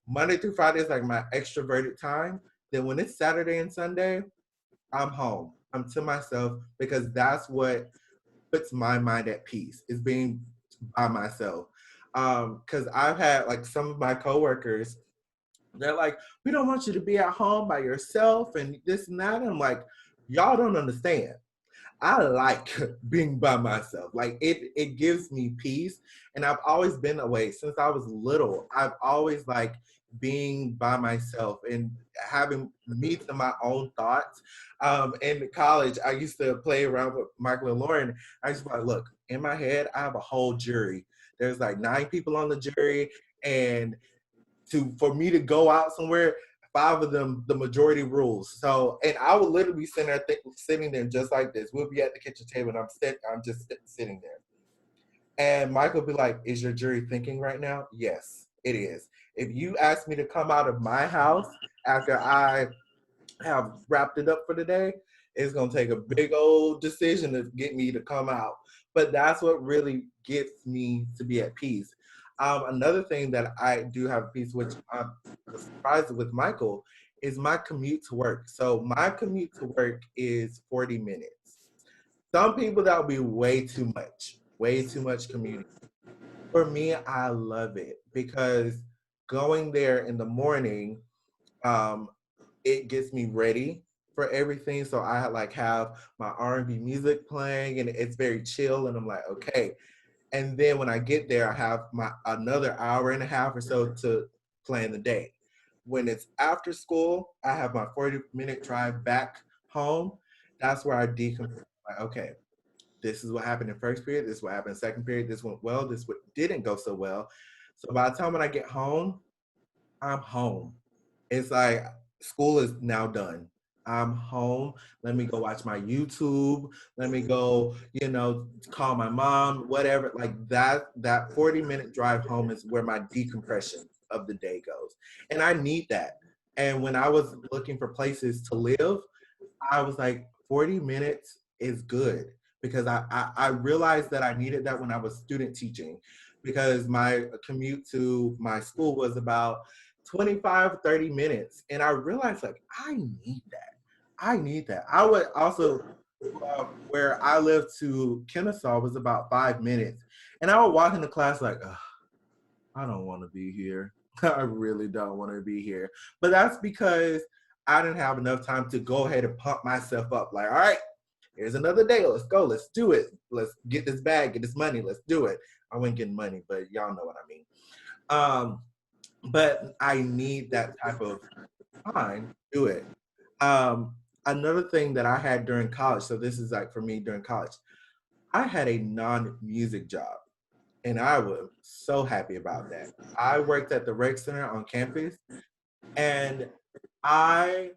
Monday through Friday is like my extroverted time. Then when it's Saturday and Sunday, I'm home. I'm to myself, because that's what puts my mind at peace, is being by myself. Because I've had like some of my coworkers, they're like, we don't want you to be at home by yourself and this and that. And I'm like, y'all don't understand. I like being by myself. Like it gives me peace. And I've always been away since I was little. I've always like being by myself and having me to my own thoughts. In college, I used to play around with Michael and Lauren. I used to be like, look, in my head, I have a whole jury. There's like 9 people on the jury, and for me to go out somewhere, 5 of them, the majority rules. So, and I would literally be sitting there just like this. We'll be at the kitchen table, and I'm just sitting there. And Michael would be like, is your jury thinking right now? Yes, it is. If you ask me to come out of my house after I have wrapped it up for the day, it's going to take a big old decision to get me to come out. But that's what really gets me to be at peace. Another thing that I do have peace, which I'm surprised with Michael, is my commute to work. So my commute to work is 40 minutes. Some people that would be way too much commuting. For me, I love it, because going there in the morning, it gets me ready for everything. So I like have my R&B music playing, and it's very chill, and I'm like, okay. And then when I get there, I have my another hour and a half or so to plan the day. When it's after school, I have my 40-minute drive back home. That's where I decompress. Like, okay, this is what happened in first period. This is what happened in second period. This went well. This didn't go so well. So by the time when I get home, I'm home. It's like school is now done. I'm home. Let me go watch my YouTube. Let me go, call my mom, whatever. Like that 40-minute drive home is where my decompression of the day goes. And I need that. And when I was looking for places to live, I was like, 40 minutes is good, because I realized that I needed that when I was student teaching, because my commute to my school was about 25, 30 minutes. And I realized, like, I need that. I would also, where I lived to Kennesaw was about 5 minutes. And I would walk into class like, ugh, I don't want to be here. I really don't want to be here. But that's because I didn't have enough time to go ahead and pump myself up. Like, all right, here's another day. Let's go. Let's do it. Let's get this bag, get this money. Let's do it. I wasn't getting money, but y'all know what I mean. But I need that type of time to do it. Another thing that I had during college, so this is like for me during college, I had a non-music job. And I was so happy about that. I worked at the rec center on campus and I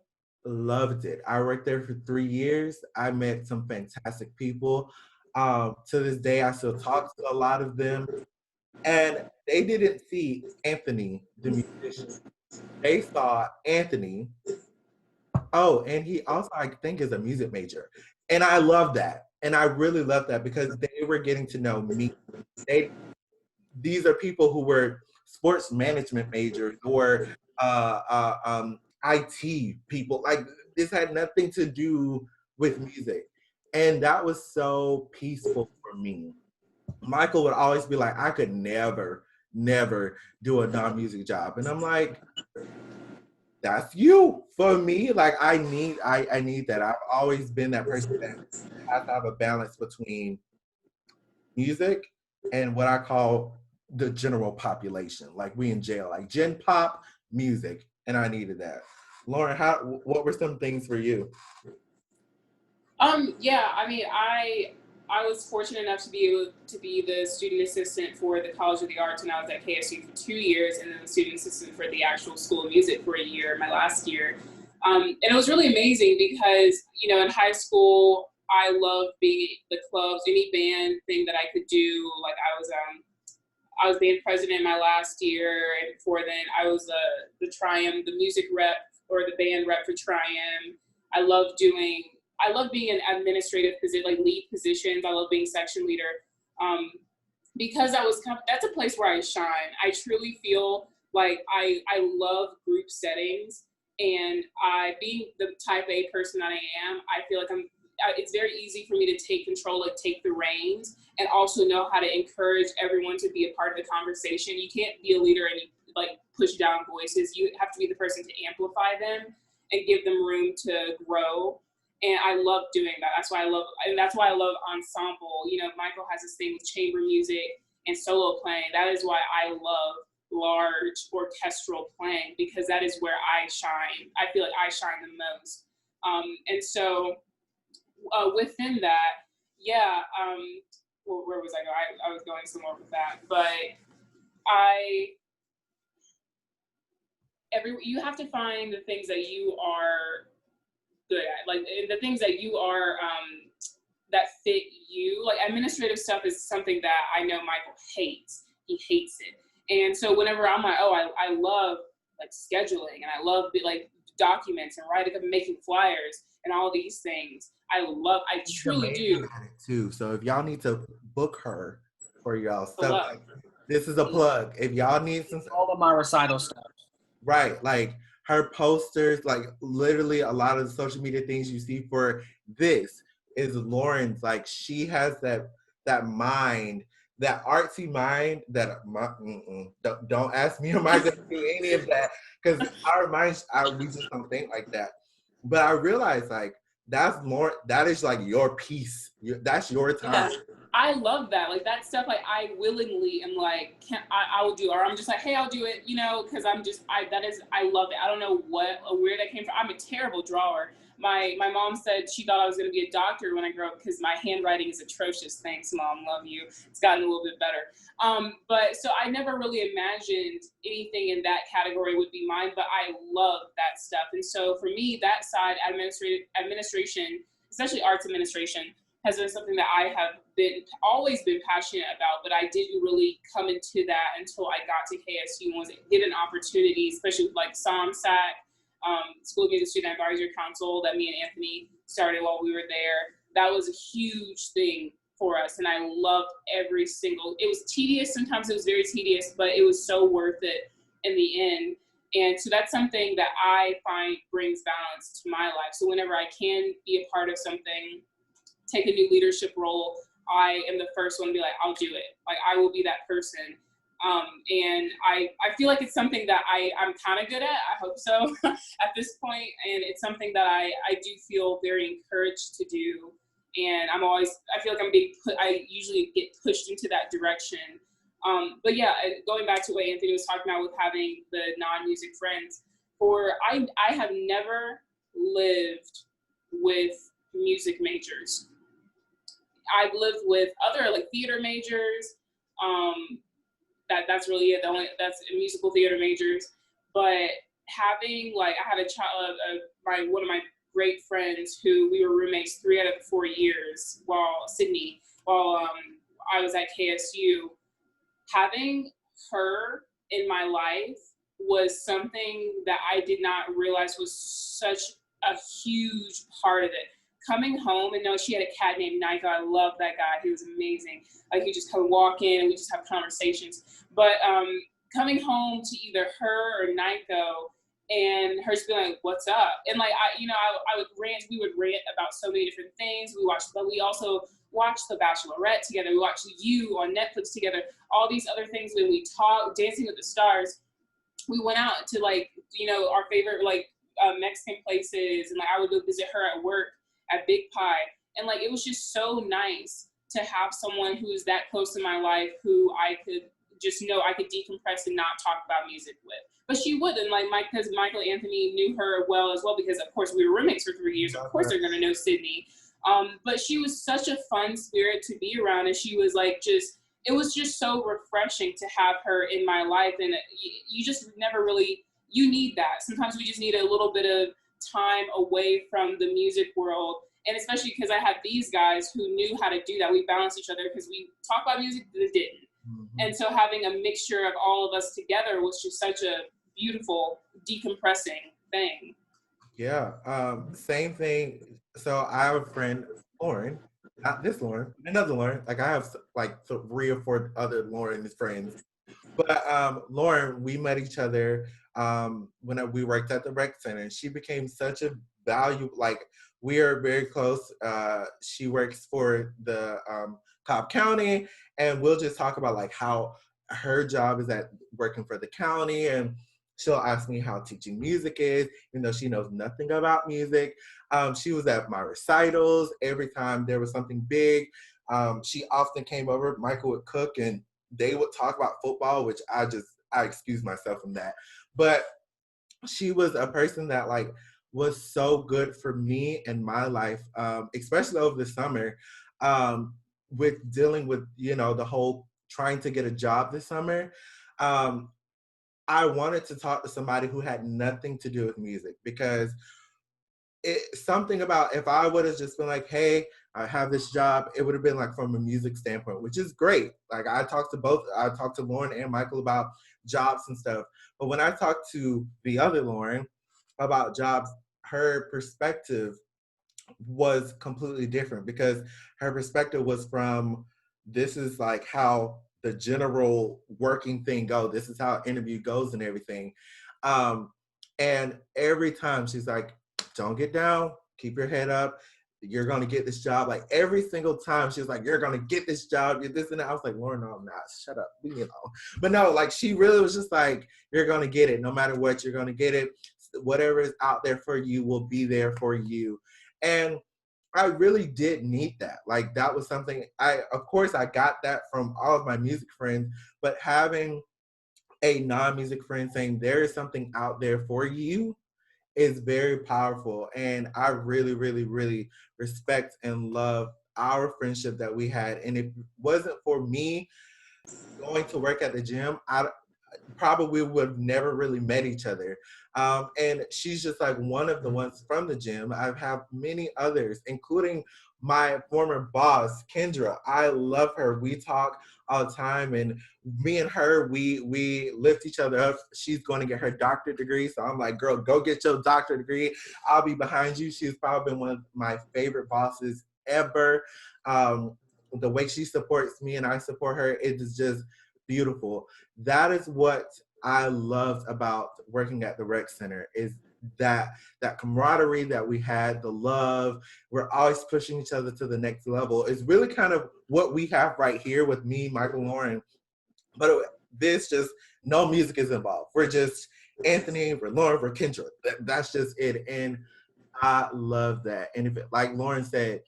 loved it. I worked there for 3 years. I met some fantastic people. To this day, I still talk to a lot of them. And they didn't see Anthony, the musician. They saw Anthony. Oh, and he also, I think, is a music major. And I love that. And I really love that because they were getting to know me. These are people who were sports management majors or IT people. Like this had nothing to do with music. And that was so peaceful for me. Michael would always be like, I could never do a non-music job. And I'm like, that's you. For me, like I need that. I've always been that person that has to have a balance between music and what I call the general population. Like we in jail, like gen pop music, and I needed that. Lauren, what were some things for you? Yeah, I mean, I was fortunate enough to be able to be the student assistant for the College of the Arts, and I was at KSU for 2 years, and then the student assistant for the actual School of Music for a year, my last year. And it was really amazing because, you know, in high school, I loved being the clubs, any band thing that I could do. Like I was band president my last year, and before then, I was the Triumph, the music rep or the band rep for Triumph. I love doing. I love being in administrative position, like lead positions. I love being section leader, because that's a place where I shine. I truly feel like I love group settings, and being the type A person that I am, I feel like it's very easy for me to take control, like take the reins, and also know how to encourage everyone to be a part of the conversation. You can't be a leader and like push down voices. You have to be the person to amplify them and give them room to grow. And I love doing that. That's why I love ensemble. You know, Michael has this thing with chamber music and solo playing. That is why I love large orchestral playing, because that is where I shine. I feel like I shine the most. And so within that, yeah, well, where was I going? I was going somewhere with that, but you have to find the things that you are good at, like the things that you are that fit you. Like administrative stuff is something that I know Michael hates. He hates it, and so whenever I'm like, oh, I love like scheduling, and I love like documents and writing up and making flyers and all these things. I truly do. At it too. So if y'all need to book her for y'all stuff, Love. like, this is a plug. If y'all need some, All of my recital stuff. right, like her posters, like literally a lot of the social media things you see for this is Lauren's. Like she has that mind, that artsy mind that don't ask me, am I going to do any of that? Because our minds, we just don't think like that. But I realize like that's Lauren. That is like your piece. That's your time. Yeah. I love that. Like that stuff, like I willingly am like, I will do, or I'm just like, hey, I'll do it, you know, because I love it. I don't know where that came from. I'm a terrible drawer. My mom said she thought I was going to be a doctor when I grew up because my handwriting is atrocious. Thanks, Mom. Love you. It's gotten a little bit better. But so I never really imagined anything in that category would be mine, but I love that stuff. And so for me, that side, administration, especially arts administration, has been something that I have always been passionate about, but I didn't really come into that until I got to KSU and was given opportunities, especially with like SOMSAC, School of Music Student Advisory Council, that me and Anthony started while we were there. That was a huge thing for us, and I loved it was tedious, sometimes it was very tedious, but it was so worth it in the end. And so that's something that I find brings balance to my life. So whenever I can be a part of something, take a new leadership role, I am the first one to be like, I'll do it. Like I will be that person. And I feel like it's something that I'm kind of good at. I hope so at this point. And it's something that I do feel very encouraged to do. And I feel like I usually get pushed into that direction. But yeah, going back to what Anthony was talking about with having the non-music friends, I have never lived with music majors. I've lived with other like theater majors. That's really it. That's musical theater majors. But having like I had a child, one of my great friends who we were roommates 3 out of the 4 years while I was at KSU. Having her in my life was something that I did not realize was such a huge part of it. Coming home and know she had a cat named Nico. I love that guy. He was amazing. Like he just come walk in and we just have conversations. But coming home to either her or Nico and her just being like, "What's up?" And like I would rant. We would rant about so many different things. But we also watched The Bachelorette together. We watched You on Netflix together. All these other things when we talk, Dancing with the Stars. We went out to like our favorite like Mexican places, and like I would go visit her at work at Big Pie, and like it was just so nice to have someone who's that close in my life who I could just know I could decompress and not talk about music with. But she wouldn't, like because Michael Anthony knew her well as well, because of course we were roommates for 3 years. Of course they're gonna know Sydney. But she was such a fun spirit to be around, and she was like it was just so refreshing to have her in my life. And you just never really, you need that. Sometimes we just need a little bit of time away from the music world. And especially because I had these guys who knew how to do that. We balanced each other because we talk about music, but didn't. Mm-hmm. And so having a mixture of all of us together was just such a beautiful decompressing thing. Yeah, same thing. So I have a friend, Lauren, not this Lauren, another Lauren. Like I have like 3 or 4 other Lauren's friends. But Lauren, we met each other when we worked at the rec center, and she became such a value. Like we are very close. She works for the Cobb County, and we'll just talk about like how her job is at working for the county, and she'll ask me how teaching music is, even though she knows nothing about music. She was at my recitals every time there was something big. She often came over. Michael would cook, and they would talk about football, which I excuse myself from that. But she was a person that like was so good for me in my life, especially over the summer, with dealing with, the whole trying to get a job this summer. I wanted to talk to somebody who had nothing to do with music, because something about if I would have just been like, hey, I have this job, it would have been like from a music standpoint, which is great. Like I talked to Lauren and Michael about jobs and stuff. But when I talked to the other Lauren about jobs, her perspective was completely different, because her perspective was from, this is like how the general working thing goes. This is how an interview goes and everything. And every time she's like, don't get down, keep your head up. You're going to get this job. Like every single time she was like, you're going to get this job, you're this and that. I was like, Lauren, no, I'm not. Shut up. Leave me alone. But no, like she really was just like, you're going to get it. No matter what, you're going to get it. Whatever is out there for you will be there for you. And I really did need that. Like that was something of course I got that from all of my music friends, but having a non-music friend saying there is something out there for you is very powerful. And I really, really, really respect and love our friendship that we had. And if it wasn't for me going to work at the gym, I probably would have never really met each other. And she's just like one of the ones from the gym. I have many others, including my former boss, Kendra. I love her. We talk all the time, and me and her, we lift each other up. She's going to get her doctorate degree. So I'm like, girl, go get your doctorate degree. I'll be behind you. She's probably been one of my favorite bosses ever. The way she supports me and I support her, it is just beautiful. That is what I loved about working at the rec center, is that camaraderie that we had, the love. We're always pushing each other to the next level. It's really kind of what we have right here with me, Michael, Lauren. But this just, no music is involved. We're just Anthony, we're Lauren, we're Kendra. That's just it. And I love that. And if it, like Lauren said,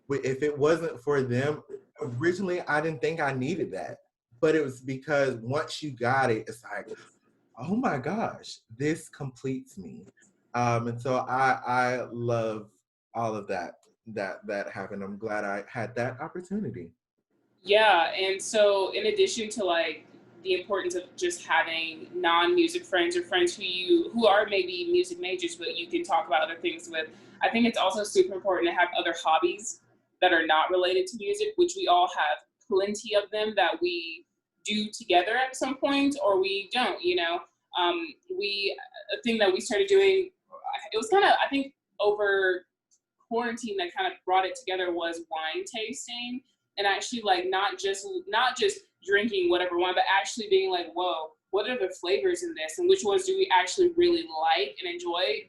if it wasn't for them, originally I didn't think I needed that. But it was because once you got it, it's like, oh my gosh, this completes me. And so I love all of that happened. I'm glad I had that opportunity. Yeah, and so in addition to like the importance of just having non-music friends or friends who are maybe music majors but you can talk about other things with, I think it's also super important to have other hobbies that are not related to music, which we all have plenty of them that we do together at some point or we don't, you know. We a thing that we started doing, it was kind of, I think, over quarantine that kind of brought it together was wine tasting, and actually like not just drinking whatever wine, but actually being like, whoa, what are the flavors in this and which ones do we actually really like and enjoy.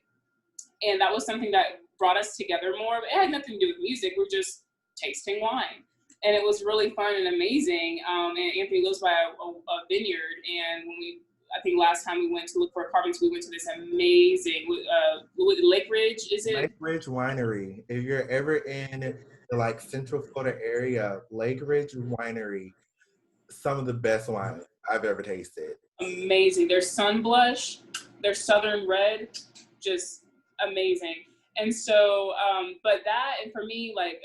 And that was something that brought us together more. It had nothing to do with music. We're just tasting wine. And it was really fun and amazing. And Anthony lives by a vineyard. And when I think last time we went to look for apartments, we went to this amazing Lake Ridge, is it? Lake Ridge Winery. If you're ever in the like Central Florida area, Lake Ridge Winery, some of the best wine I've ever tasted. Amazing. Their Sun Blush, their Southern Red, just amazing. And so, but that, and for me, like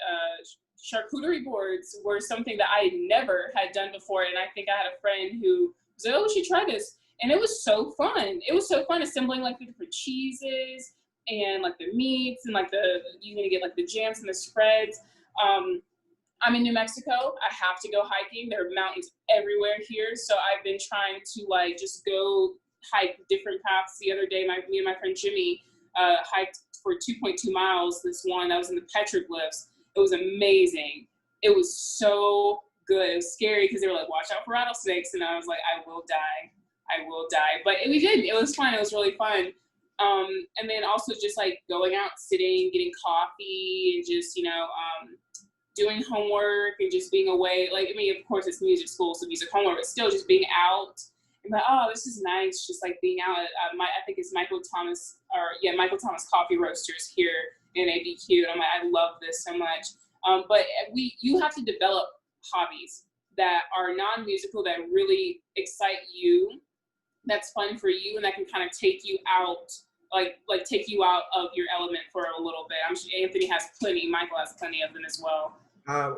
charcuterie boards were something that I never had done before. And I think I had a friend who was like, oh, we should try this. And it was so fun. It was so fun assembling like the different cheeses and like the meats and like you're gonna get like the jams and the spreads. I'm in New Mexico. I have to go hiking. There are mountains everywhere here. So I've been trying to like just go hike different paths. The other day, me and my friend Jimmy hiked for 2.2 miles. This one that was in the petroglyphs. It was amazing. It was so good. It was scary because they were like, watch out for rattlesnakes. And I was like, I will die. I will die. But we did. It was fun. It was really fun. And then also just like going out, sitting, getting coffee, and just, you know, doing homework and just being away. Like, I mean, of course it's music school, so music homework, but still just being out and like, oh, this is nice. Just like being out at, I think it's Michael Thomas Coffee Roasters here in ABQ. And I'm like, I love this so much. But you have to develop hobbies that are non-musical, that really excite you, that's fun for you, and that can kind of take you out, like take you out of your element for a little bit. I'm sure Anthony has plenty, Michael has plenty of them as well.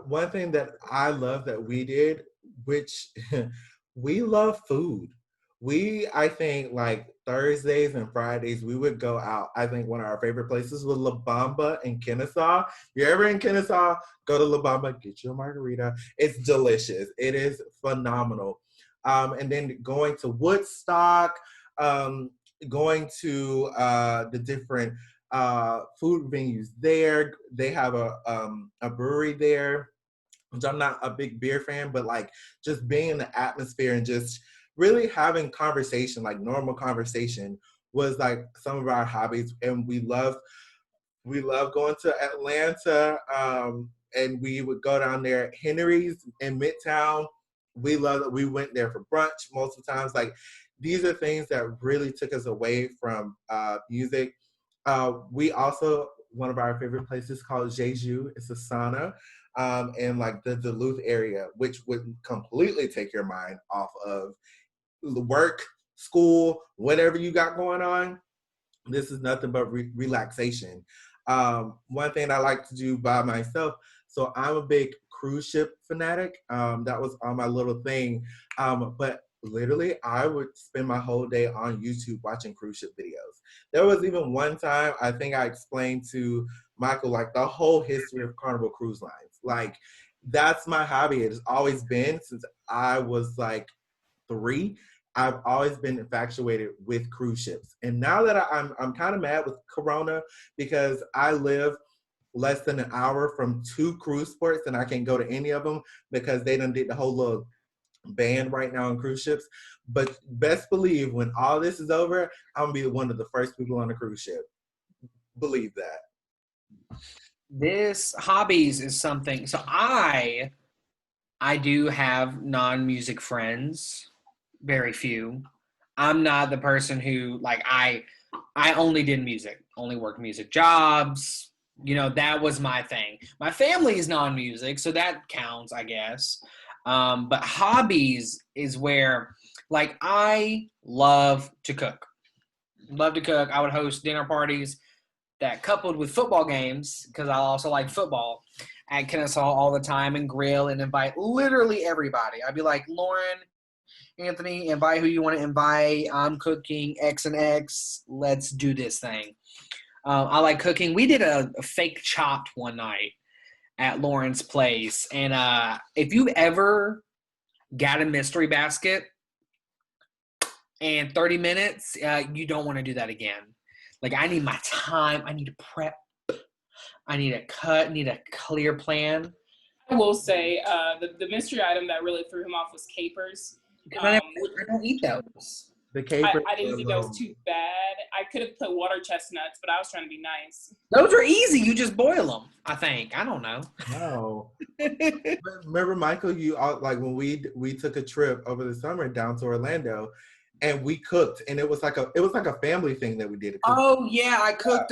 One thing that I love that we did, which we love food. I think like Thursdays and Fridays, we would go out. I think one of our favorite places was La Bamba in Kennesaw. If you're ever in Kennesaw, go to La Bamba, get your margarita. It's delicious. It is phenomenal. And then going to Woodstock, going to the different food venues there. They have a brewery there, which I'm not a big beer fan, but like just being in the atmosphere and just really having conversation, like normal conversation, was like some of our hobbies. And we love going to Atlanta, and we would go down there at Henry's in Midtown. We love that. We went there for brunch multiple times. Like, these are things that really took us away from music. We also, one of our favorite places called Jeju. It's a sauna in like the Duluth area, which would completely take your mind off of work, school, whatever you got going on. This is nothing but relaxation. One thing I like to do by myself, so I'm a big cruise ship fanatic. That was on my little thing. But literally, I would spend my whole day on YouTube watching cruise ship videos. There was even one time, I think I explained to Michael, like, the whole history of Carnival Cruise Lines. Like, that's my hobby. It has always been since I was like 3. I've always been infatuated with cruise ships. And now that I'm kind of mad with Corona, because I live less than an hour from 2 cruise ports and I can't go to any of them because they done did the whole little ban right now on cruise ships. But best believe when all this is over, I'm gonna be one of the first people on a cruise ship. Believe that. This hobbies is something. So I I do have non-music friends, very few. I'm not the person who like I only did music, only worked music jobs. That was my thing. My family is non-music, so that counts, I guess. But hobbies is where, like, I love to cook. Love to cook. I would host dinner parties that coupled with football games, because I also like football, at Kennesaw all the time and grill and invite literally everybody. I'd be like, Lauren, Anthony, invite who you want to invite. I'm cooking X and X. Let's do this thing. I like cooking. We did a fake chopped one night at Lauren's place. And if you ever got a mystery basket and 30 minutes, you don't want to do that again. Like, I need my time. I need to prep. I need a cut. I need a clear plan. I will say the mystery item that really threw him off was capers. I don't eat those. The capers. I didn't think that was too bad. I could have put water chestnuts, but I was trying to be nice. Those are easy. You just boil them, I think. I don't know. No. Remember, Michael, you like when we took a trip over the summer down to Orlando, and we cooked, and it was like a family thing that we did. Oh yeah, I cooked.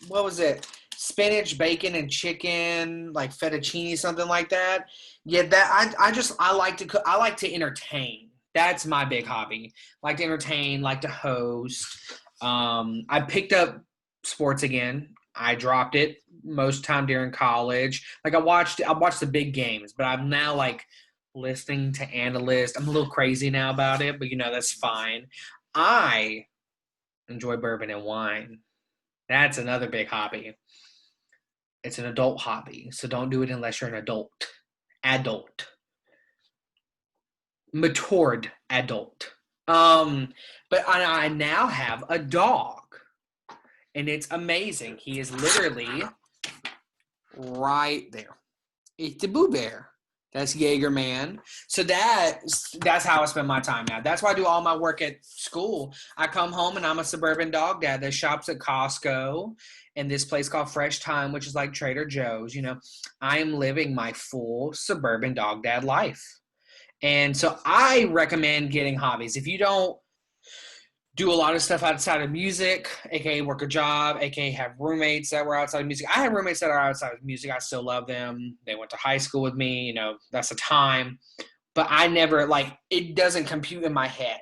What was it? Spinach, bacon, and chicken, like fettuccine, something like that. Yeah, that I like to cook. I like to entertain. That's my big hobby. Like to entertain, like to host. I picked up sports again. I dropped it most time during college. Like I watched the big games, but I'm now like listening to analysts. I'm a little crazy now about it, but that's fine. I enjoy bourbon and wine. That's another big hobby. It's an adult hobby, so don't do it unless you're an adult. Matured adult. But I now have a dog, and it's amazing. He is literally right there. It's the Boo Bear. That's Jaeger Man. So that's how I spend my time now. That's why I do all my work at school. I come home and I'm a suburban dog dad that shops at Costco and this place called Fresh Time, which is like Trader Joe's. I am living my full suburban dog dad life. And so I recommend getting hobbies. If you don't do a lot of stuff outside of music, aka work a job, aka have roommates that were outside of music. I have roommates that are outside of music. I still love them. They went to high school with me. That's a time. But I never, it doesn't compute in my head.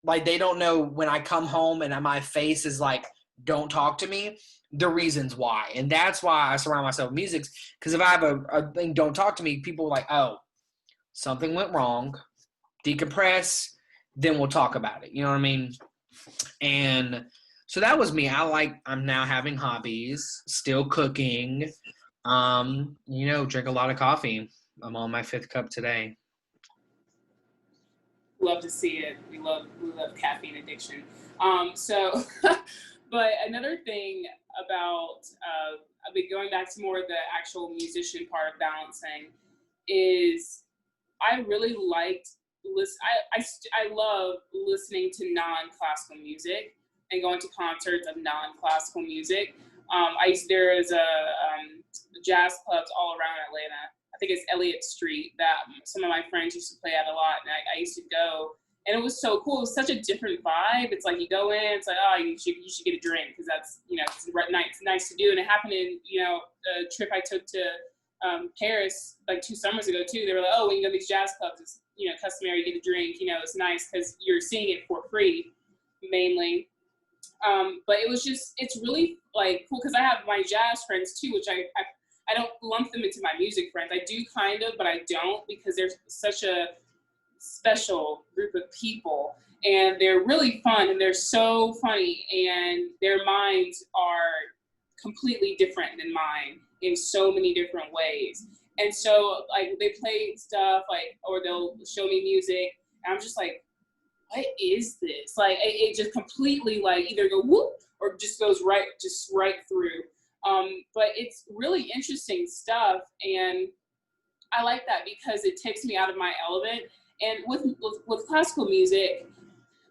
Like, they don't know when I come home and my face is like, don't talk to me, the reasons why. And that's why I surround myself with music. Because if I have a thing, don't talk to me, people are like, oh, something went wrong. Decompress. Then we'll talk about it. You know what I mean? And so that was me. I'm now having hobbies, still cooking, drink a lot of coffee. I'm on my 5th cup today. Love to see it. We love caffeine addiction. But another thing about, I've been going back to more of the actual musician part of balancing is I really liked I love listening to non-classical music and going to concerts of non-classical music. There is a jazz clubs all around Atlanta. I think it's Elliott Street that some of my friends used to play at a lot, and I used to go, and it was so cool. It was such a different vibe. It's like you go in, it's like, oh, you should get a drink because that's it's nice to do. And it happened in a trip I took to Paris like 2 summers ago too. They were like, oh, when you go to these jazz clubs, it's customary to get a drink. It's nice because you're seeing it for free mainly. But it's really like cool because I have my jazz friends too, which I don't lump them into my music friends. I do kind of, but I don't, because they're such a special group of people and they're really fun and they're so funny and their minds are completely different than mine in so many different ways. And so like they play stuff or they'll show me music and I'm just like, what is this? Like it just completely either go whoop or just goes right through. But it's really interesting stuff and I like that because it takes me out of my element. And with classical music,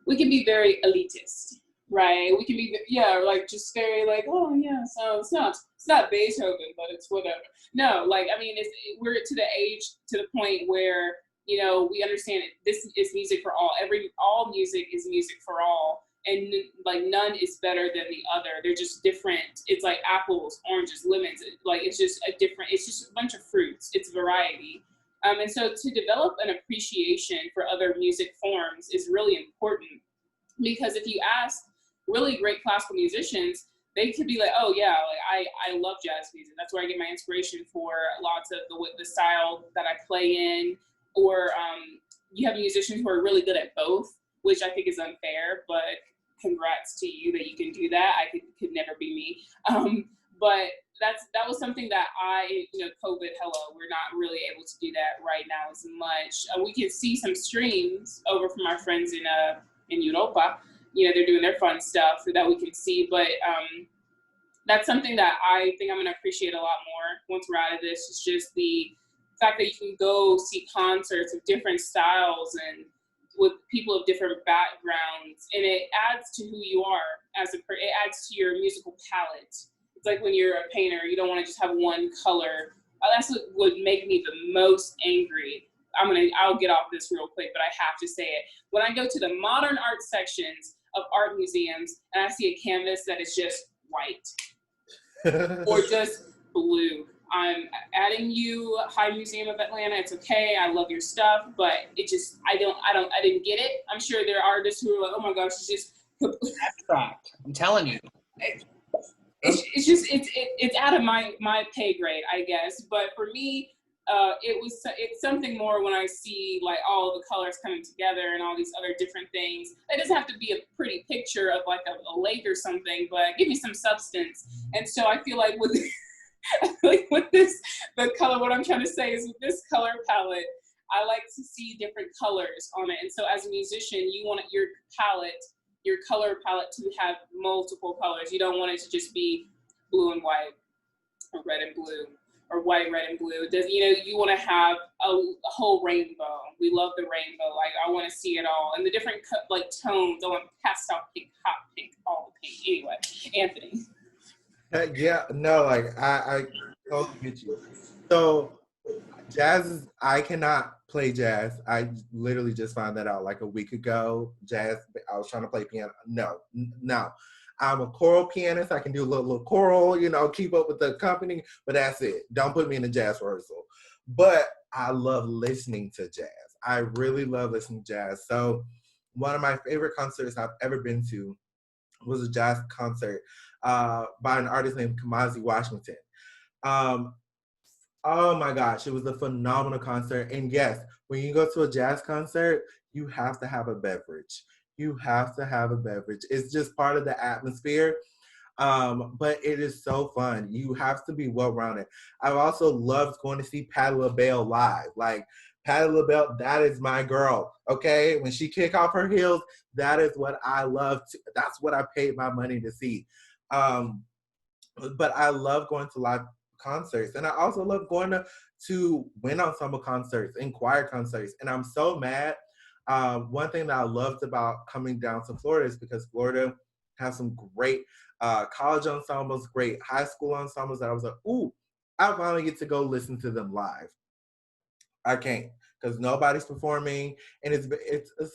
we can be very elitist. Right. We can be, yeah, like just very like, oh yeah, so it's not Beethoven, but it's whatever. No, like I mean, we're to the age, to the point where, you know, we understand it. This is music for all. All music is music for all, and like none is better than the other. They're just different. It's like apples, oranges, lemons. Like it's just a different. It's just a bunch of fruits. It's variety. And so to develop an appreciation for other music forms is really important, because if you ask really great classical musicians, they could be like, oh yeah, like I love jazz music. That's where I get my inspiration for lots of the style that I play in. Or you have musicians who are really good at both, which I think is unfair, but congrats to you that you can do that. I could never be me. But that was something that COVID, hello, we're not really able to do that right now as much. We can see some streams over from our friends in Europa. You know, they're doing their fun stuff that we can see, but that's something that I think I'm going to appreciate a lot more once we're out of this. It's just the fact that you can go see concerts of different styles and with people of different backgrounds, and it adds to who you are it adds to your musical palette. It's like when you're a painter, you don't want to just have one color. That's what would make me the most angry. I'll get off this real quick, but I have to say it. When I go to the modern art sections of art museums and I see a canvas that is just white or just blue, I'm adding you High Museum of Atlanta. It's okay. I love your stuff, but I didn't get it. I'm sure there are artists who are like, oh my gosh, it's just abstract. I'm telling you. It's out of my pay grade, I guess. But for me, it's something more when I see like all the colors coming together and all these other different things. It doesn't have to be a pretty picture of like a lake or something, but give me some substance. And so I feel like with the color, what I'm trying to say is with this color palette, I like to see different colors on it. And so as a musician, you want your color palette to have multiple colors. You don't want it to just be blue and white or red and blue or white, red, and blue. You want to have a whole rainbow. We love the rainbow. Like I want to see it all. And the different like tones. I want pastel pink, hot pink, all the pink. Anyway, Anthony. Yeah, no, like I totally get you. So I cannot play jazz. I literally just found that out like a week ago. Jazz, I was trying to play piano. No. I'm a choral pianist. I can do a little choral, keep up with the company, but that's it. Don't put me in a jazz rehearsal. But I love listening to jazz. I really love listening to jazz. So one of my favorite concerts I've ever been to was a jazz concert by an artist named Kamasi Washington. Oh my gosh, it was a phenomenal concert. And yes, when you go to a jazz concert, you have to have a beverage. You have to have a beverage. It's just part of the atmosphere. But it is so fun. You have to be well-rounded. I've also loved going to see Patti LaBelle live. Like Patti LaBelle, that is my girl. Okay, when she kick off her heels, that is what I love. That's what I paid my money to see. But I love going to live concerts, and I also love going to wind ensemble concerts and choir concerts. And I'm so mad. One thing that I loved about coming down to Florida is because Florida has some great college ensembles, great high school ensembles that I was like, ooh, I finally get to go listen to them live. I can't because nobody's performing, and it's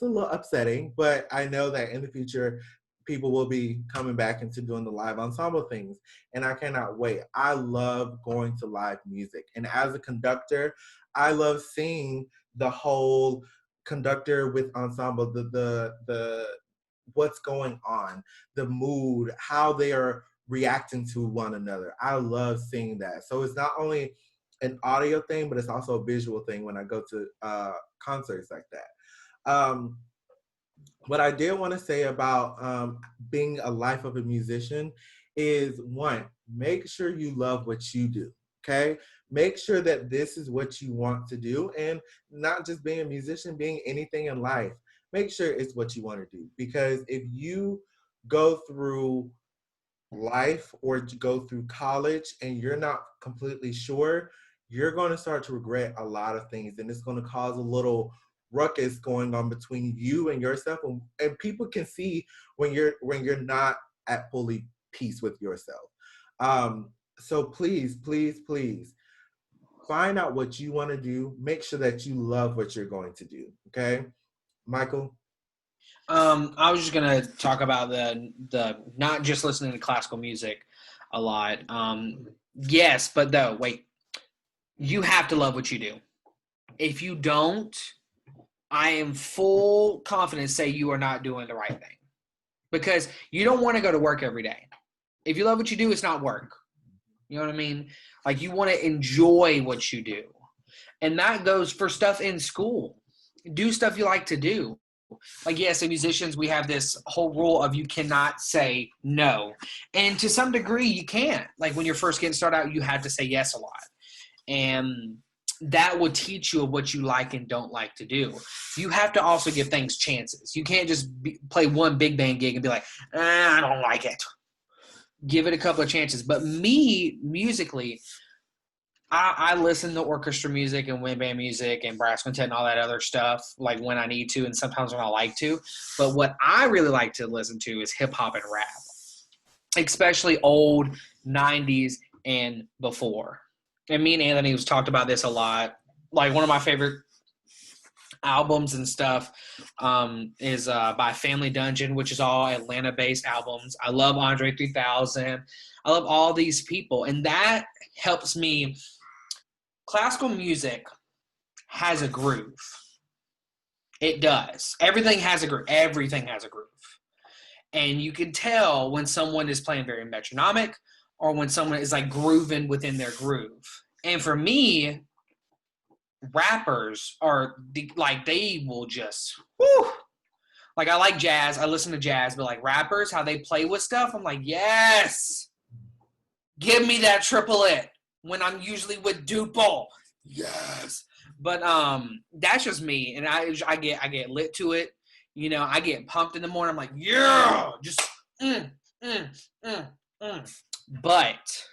a little upsetting. But I know that in the future, people will be coming back into doing the live ensemble things, and I cannot wait. I love going to live music, and as a conductor, I love seeing the whole conductor with ensemble, the what's going on, the mood, how they are reacting to one another. I love seeing that. So it's not only an audio thing, but it's also a visual thing when I go to concerts like that. What I did want to say about being a life of a musician is one, make sure you love what you do. Okay. Make sure that this is what you want to do, and not just being a musician, being anything in life. Make sure it's what you want to do, because if you go through life or go through college and you're not completely sure, you're going to start to regret a lot of things, and it's going to cause a little ruckus going on between you and yourself, and people can see when you're not at fully peace with yourself. So please, please, please find out what you want to do. Make sure that you love what you're going to do. Okay, Michael. I was just gonna talk about the not just listening to classical music a lot. Yes, but though, wait, you have to love what you do. If you don't, I am full confidence say you are not doing the right thing, because you don't want to go to work every day. If you love what you do, it's not work. You know what I mean? Like, you want to enjoy what you do. And that goes for stuff in school. Do stuff you like to do. Like, yes, as musicians, we have this whole rule of you cannot say no. And to some degree, you can't. Like, when you're first getting started out, you have to say yes a lot. And that will teach you what you like and don't like to do. You have to also give things chances. You can't just play one big band gig and be like, I don't like it. Give it a couple of chances. But me, musically, I listen to orchestra music and wind band music and brass quintet and all that other stuff, like when I need to and sometimes when I like to. But what I really like to listen to is hip-hop and rap, especially old 90s and before. And me and Anthony was talked about this a lot. Like, one of my favorite albums and stuff is by Family Dungeon, which is all Atlanta-based albums. I love Andre 3000. I love all these people. And that helps me. Classical music has a groove. It does. Everything has a groove. Everything has a groove. And you can tell when someone is playing very metronomic or when someone is like grooving within their groove. And for me, rappers are like, they will just, whoo. Like, I like jazz. I listen to jazz, but like rappers, how they play with stuff, I'm like, yes. Give me that triple it. When I'm usually with Duple. Yes. But that's just me. And I get lit to it. You know, I get pumped in the morning. I'm like, yeah, just But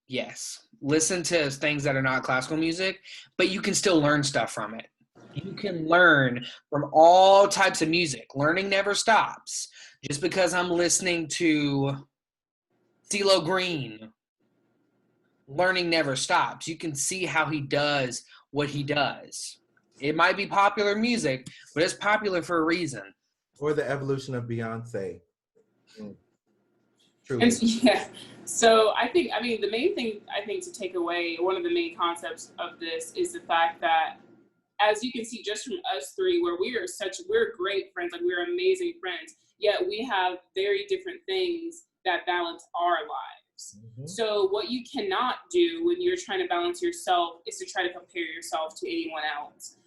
yes, listen to things that are not classical music, but you can still learn stuff from it. You can learn from all types of music. Learning never stops. Just because I'm listening to CeeLo Green, learning never stops. You can see how he does what he does. It might be popular music, but it's popular for a reason. Or the evolution of Beyonce. Truly. And yeah, so the main thing I think to take away, one of the main concepts of this is the fact that, as you can see just from us three, where we're great friends, like we're amazing friends, yet we have very different things that balance our lives. Mm-hmm. So what you cannot do when you're trying to balance yourself is to try to compare yourself to anyone else,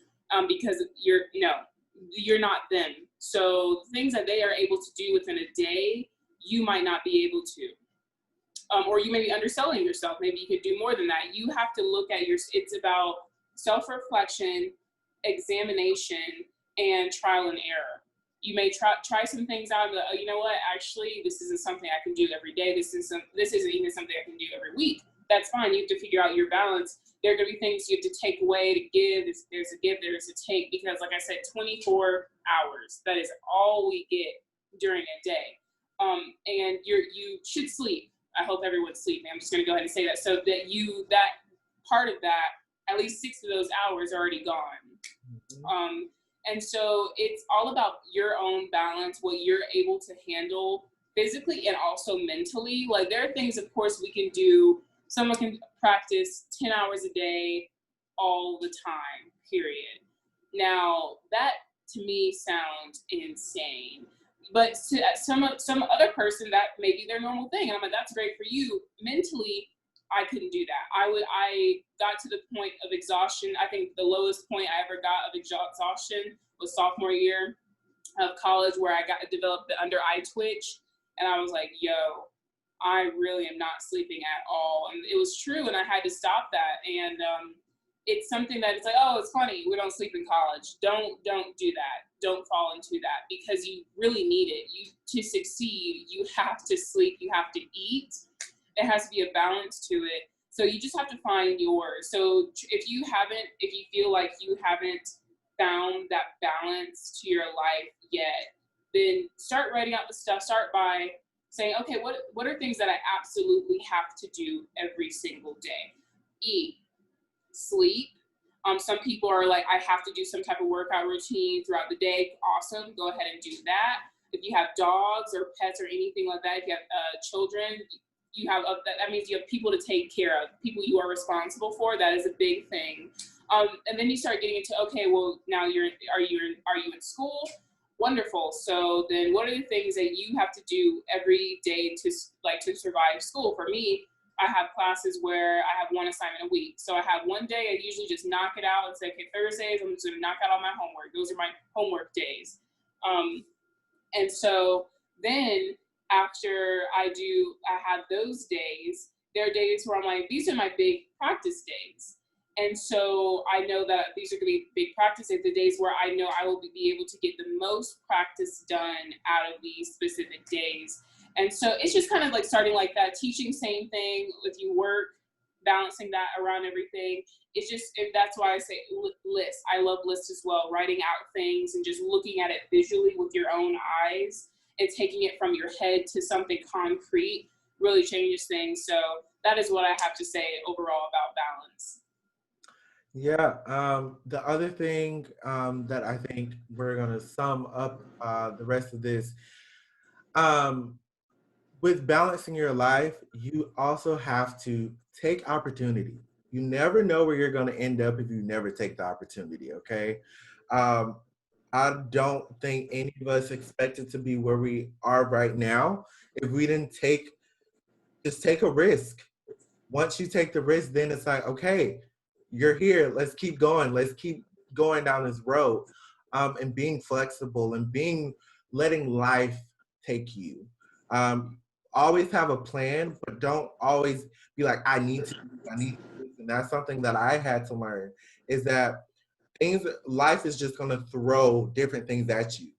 because you're not them. So things that they are able to do within a day, you might not be able to, or you may be underselling yourself. Maybe you could do more than that. You have to look at it's about self-reflection, examination, and trial and error. You may try some things out, but you know what? Actually, this isn't something I can do every day. This isn't even something I can do every week. That's fine. You have to figure out your balance. There are going to be things you have to take away to give. There's a give, there's a take, because like I said, 24 hours. That is all we get during a day. And you should sleep. I hope everyone's sleeping. I'm just going to go ahead and say that, so that part of that, at least 6 of those hours are already gone. Mm-hmm. And so it's all about your own balance, what you're able to handle physically and also mentally. Like, there are things, of course, we can do. Someone can practice 10 hours a day all the time, period. Now, that to me sounds insane. But to some other person, that may be their normal thing. And I'm like, that's great for you. Mentally, I couldn't do that. I got to the point of exhaustion. I think the lowest point I ever got of exhaustion was sophomore year of college, where I developed the under eye twitch. And I was like, yo, I really am not sleeping at all. And it was true, and I had to stop that. And it's something that it's like, oh, it's funny, we don't sleep in college. Don't do that. Don't fall into that, because you really need it. To succeed, you have to sleep, you have to eat. It has to be a balance to it. So you just have to find yours. So if you feel like you haven't found that balance to your life yet, then start writing out the stuff. Start by saying, okay, what are things that I absolutely have to do every single day? Eat, sleep. Some people are like, I have to do some type of workout routine throughout the day. Awesome, go ahead and do that. If you have dogs or pets or anything like that, if you have children, you have that means you have people to take care of, people you are responsible for. That is a big thing. And then you start getting into, okay, well, now are you in school? Wonderful. So then what are the things that you have to do every day to survive school? For me, I have classes where I have one assignment a week. So I have one day, I usually just knock it out and say, okay, Thursdays, I'm just gonna knock out all my homework. Those are my homework days. And so then after I have those days, there are days where I'm like, these are my big practice days. And so I know that these are going to be big practice days, the days where I know I will be able to get the most practice done out of these specific days. And so it's just kind of like starting like that, teaching, same thing with you work, balancing that around everything. It's just, that's why I say lists. I love lists as well, writing out things and just looking at it visually with your own eyes and taking it from your head to something concrete really changes things. So that is what I have to say overall about balance. Yeah. The other thing that I think we're going to sum up the rest of this, with balancing your life, you also have to take opportunity. You never know where you're going to end up if you never take the opportunity, okay? Um, I don't think any of us expected to be where we are right now if we didn't just take a risk. Once you take the risk, then it's like, okay, you're here. Let's keep going. Let's keep going down this road, and being flexible and letting life take you. Always have a plan, but don't always be like, I need to do this. And that's something that I had to learn, is that life is just going to throw different things at you.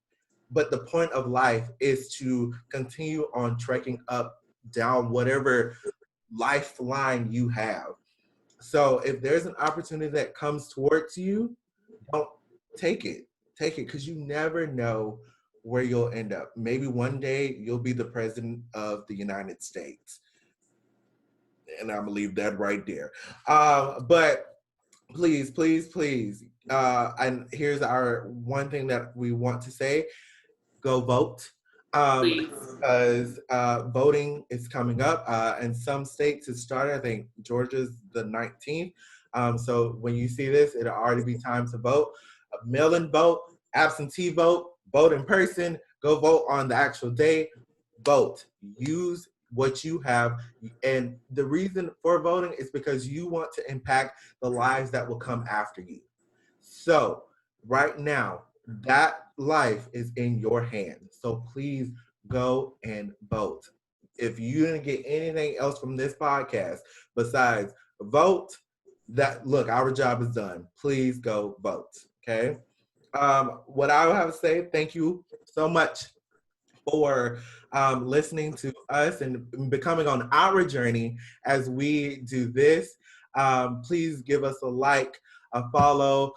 But the point of life is to continue on trekking up, down whatever lifeline you have. So if there's an opportunity that comes towards you, don't take it. Take it, because you never know where you'll end up. Maybe one day you'll be the president of the United States. And I'm gonna leave that right there. But please, please, please. And here's our one thing that we want to say: go vote. Please. Because voting is coming up. In some states it started. I think Georgia's the 19th. So when you see this, it'll already be time to vote. Mail-in vote, absentee vote, vote in person, go vote on the actual day. Vote. Use what you have. And the reason for voting is because you want to impact the lives that will come after you. So right now, that life is in your hands. So please go and vote. If you didn't get anything else from this podcast besides vote, look, our job is done. Please go vote. Okay. What I would have to say, thank you so much for listening to us and becoming on our journey as we do this. Please give us a like, a follow,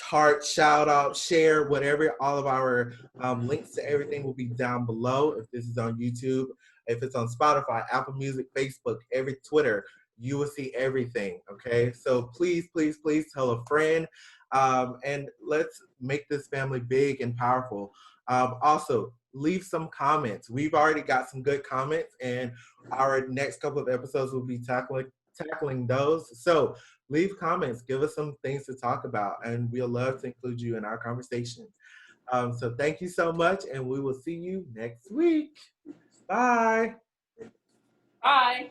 heart, shout out, share, whatever. All of our links to everything will be down below. If this is on YouTube, if it's on Spotify, Apple Music, Facebook, every Twitter, you will see everything. Okay, so please, please, please tell a friend, and let's make this family big and powerful. Also, leave some comments. We've already got some good comments, and our next couple of episodes will be tackling those. So leave comments, give us some things to talk about, and we'll love to include you in our conversation. So thank you so much, and we will see you next week. Bye. Bye.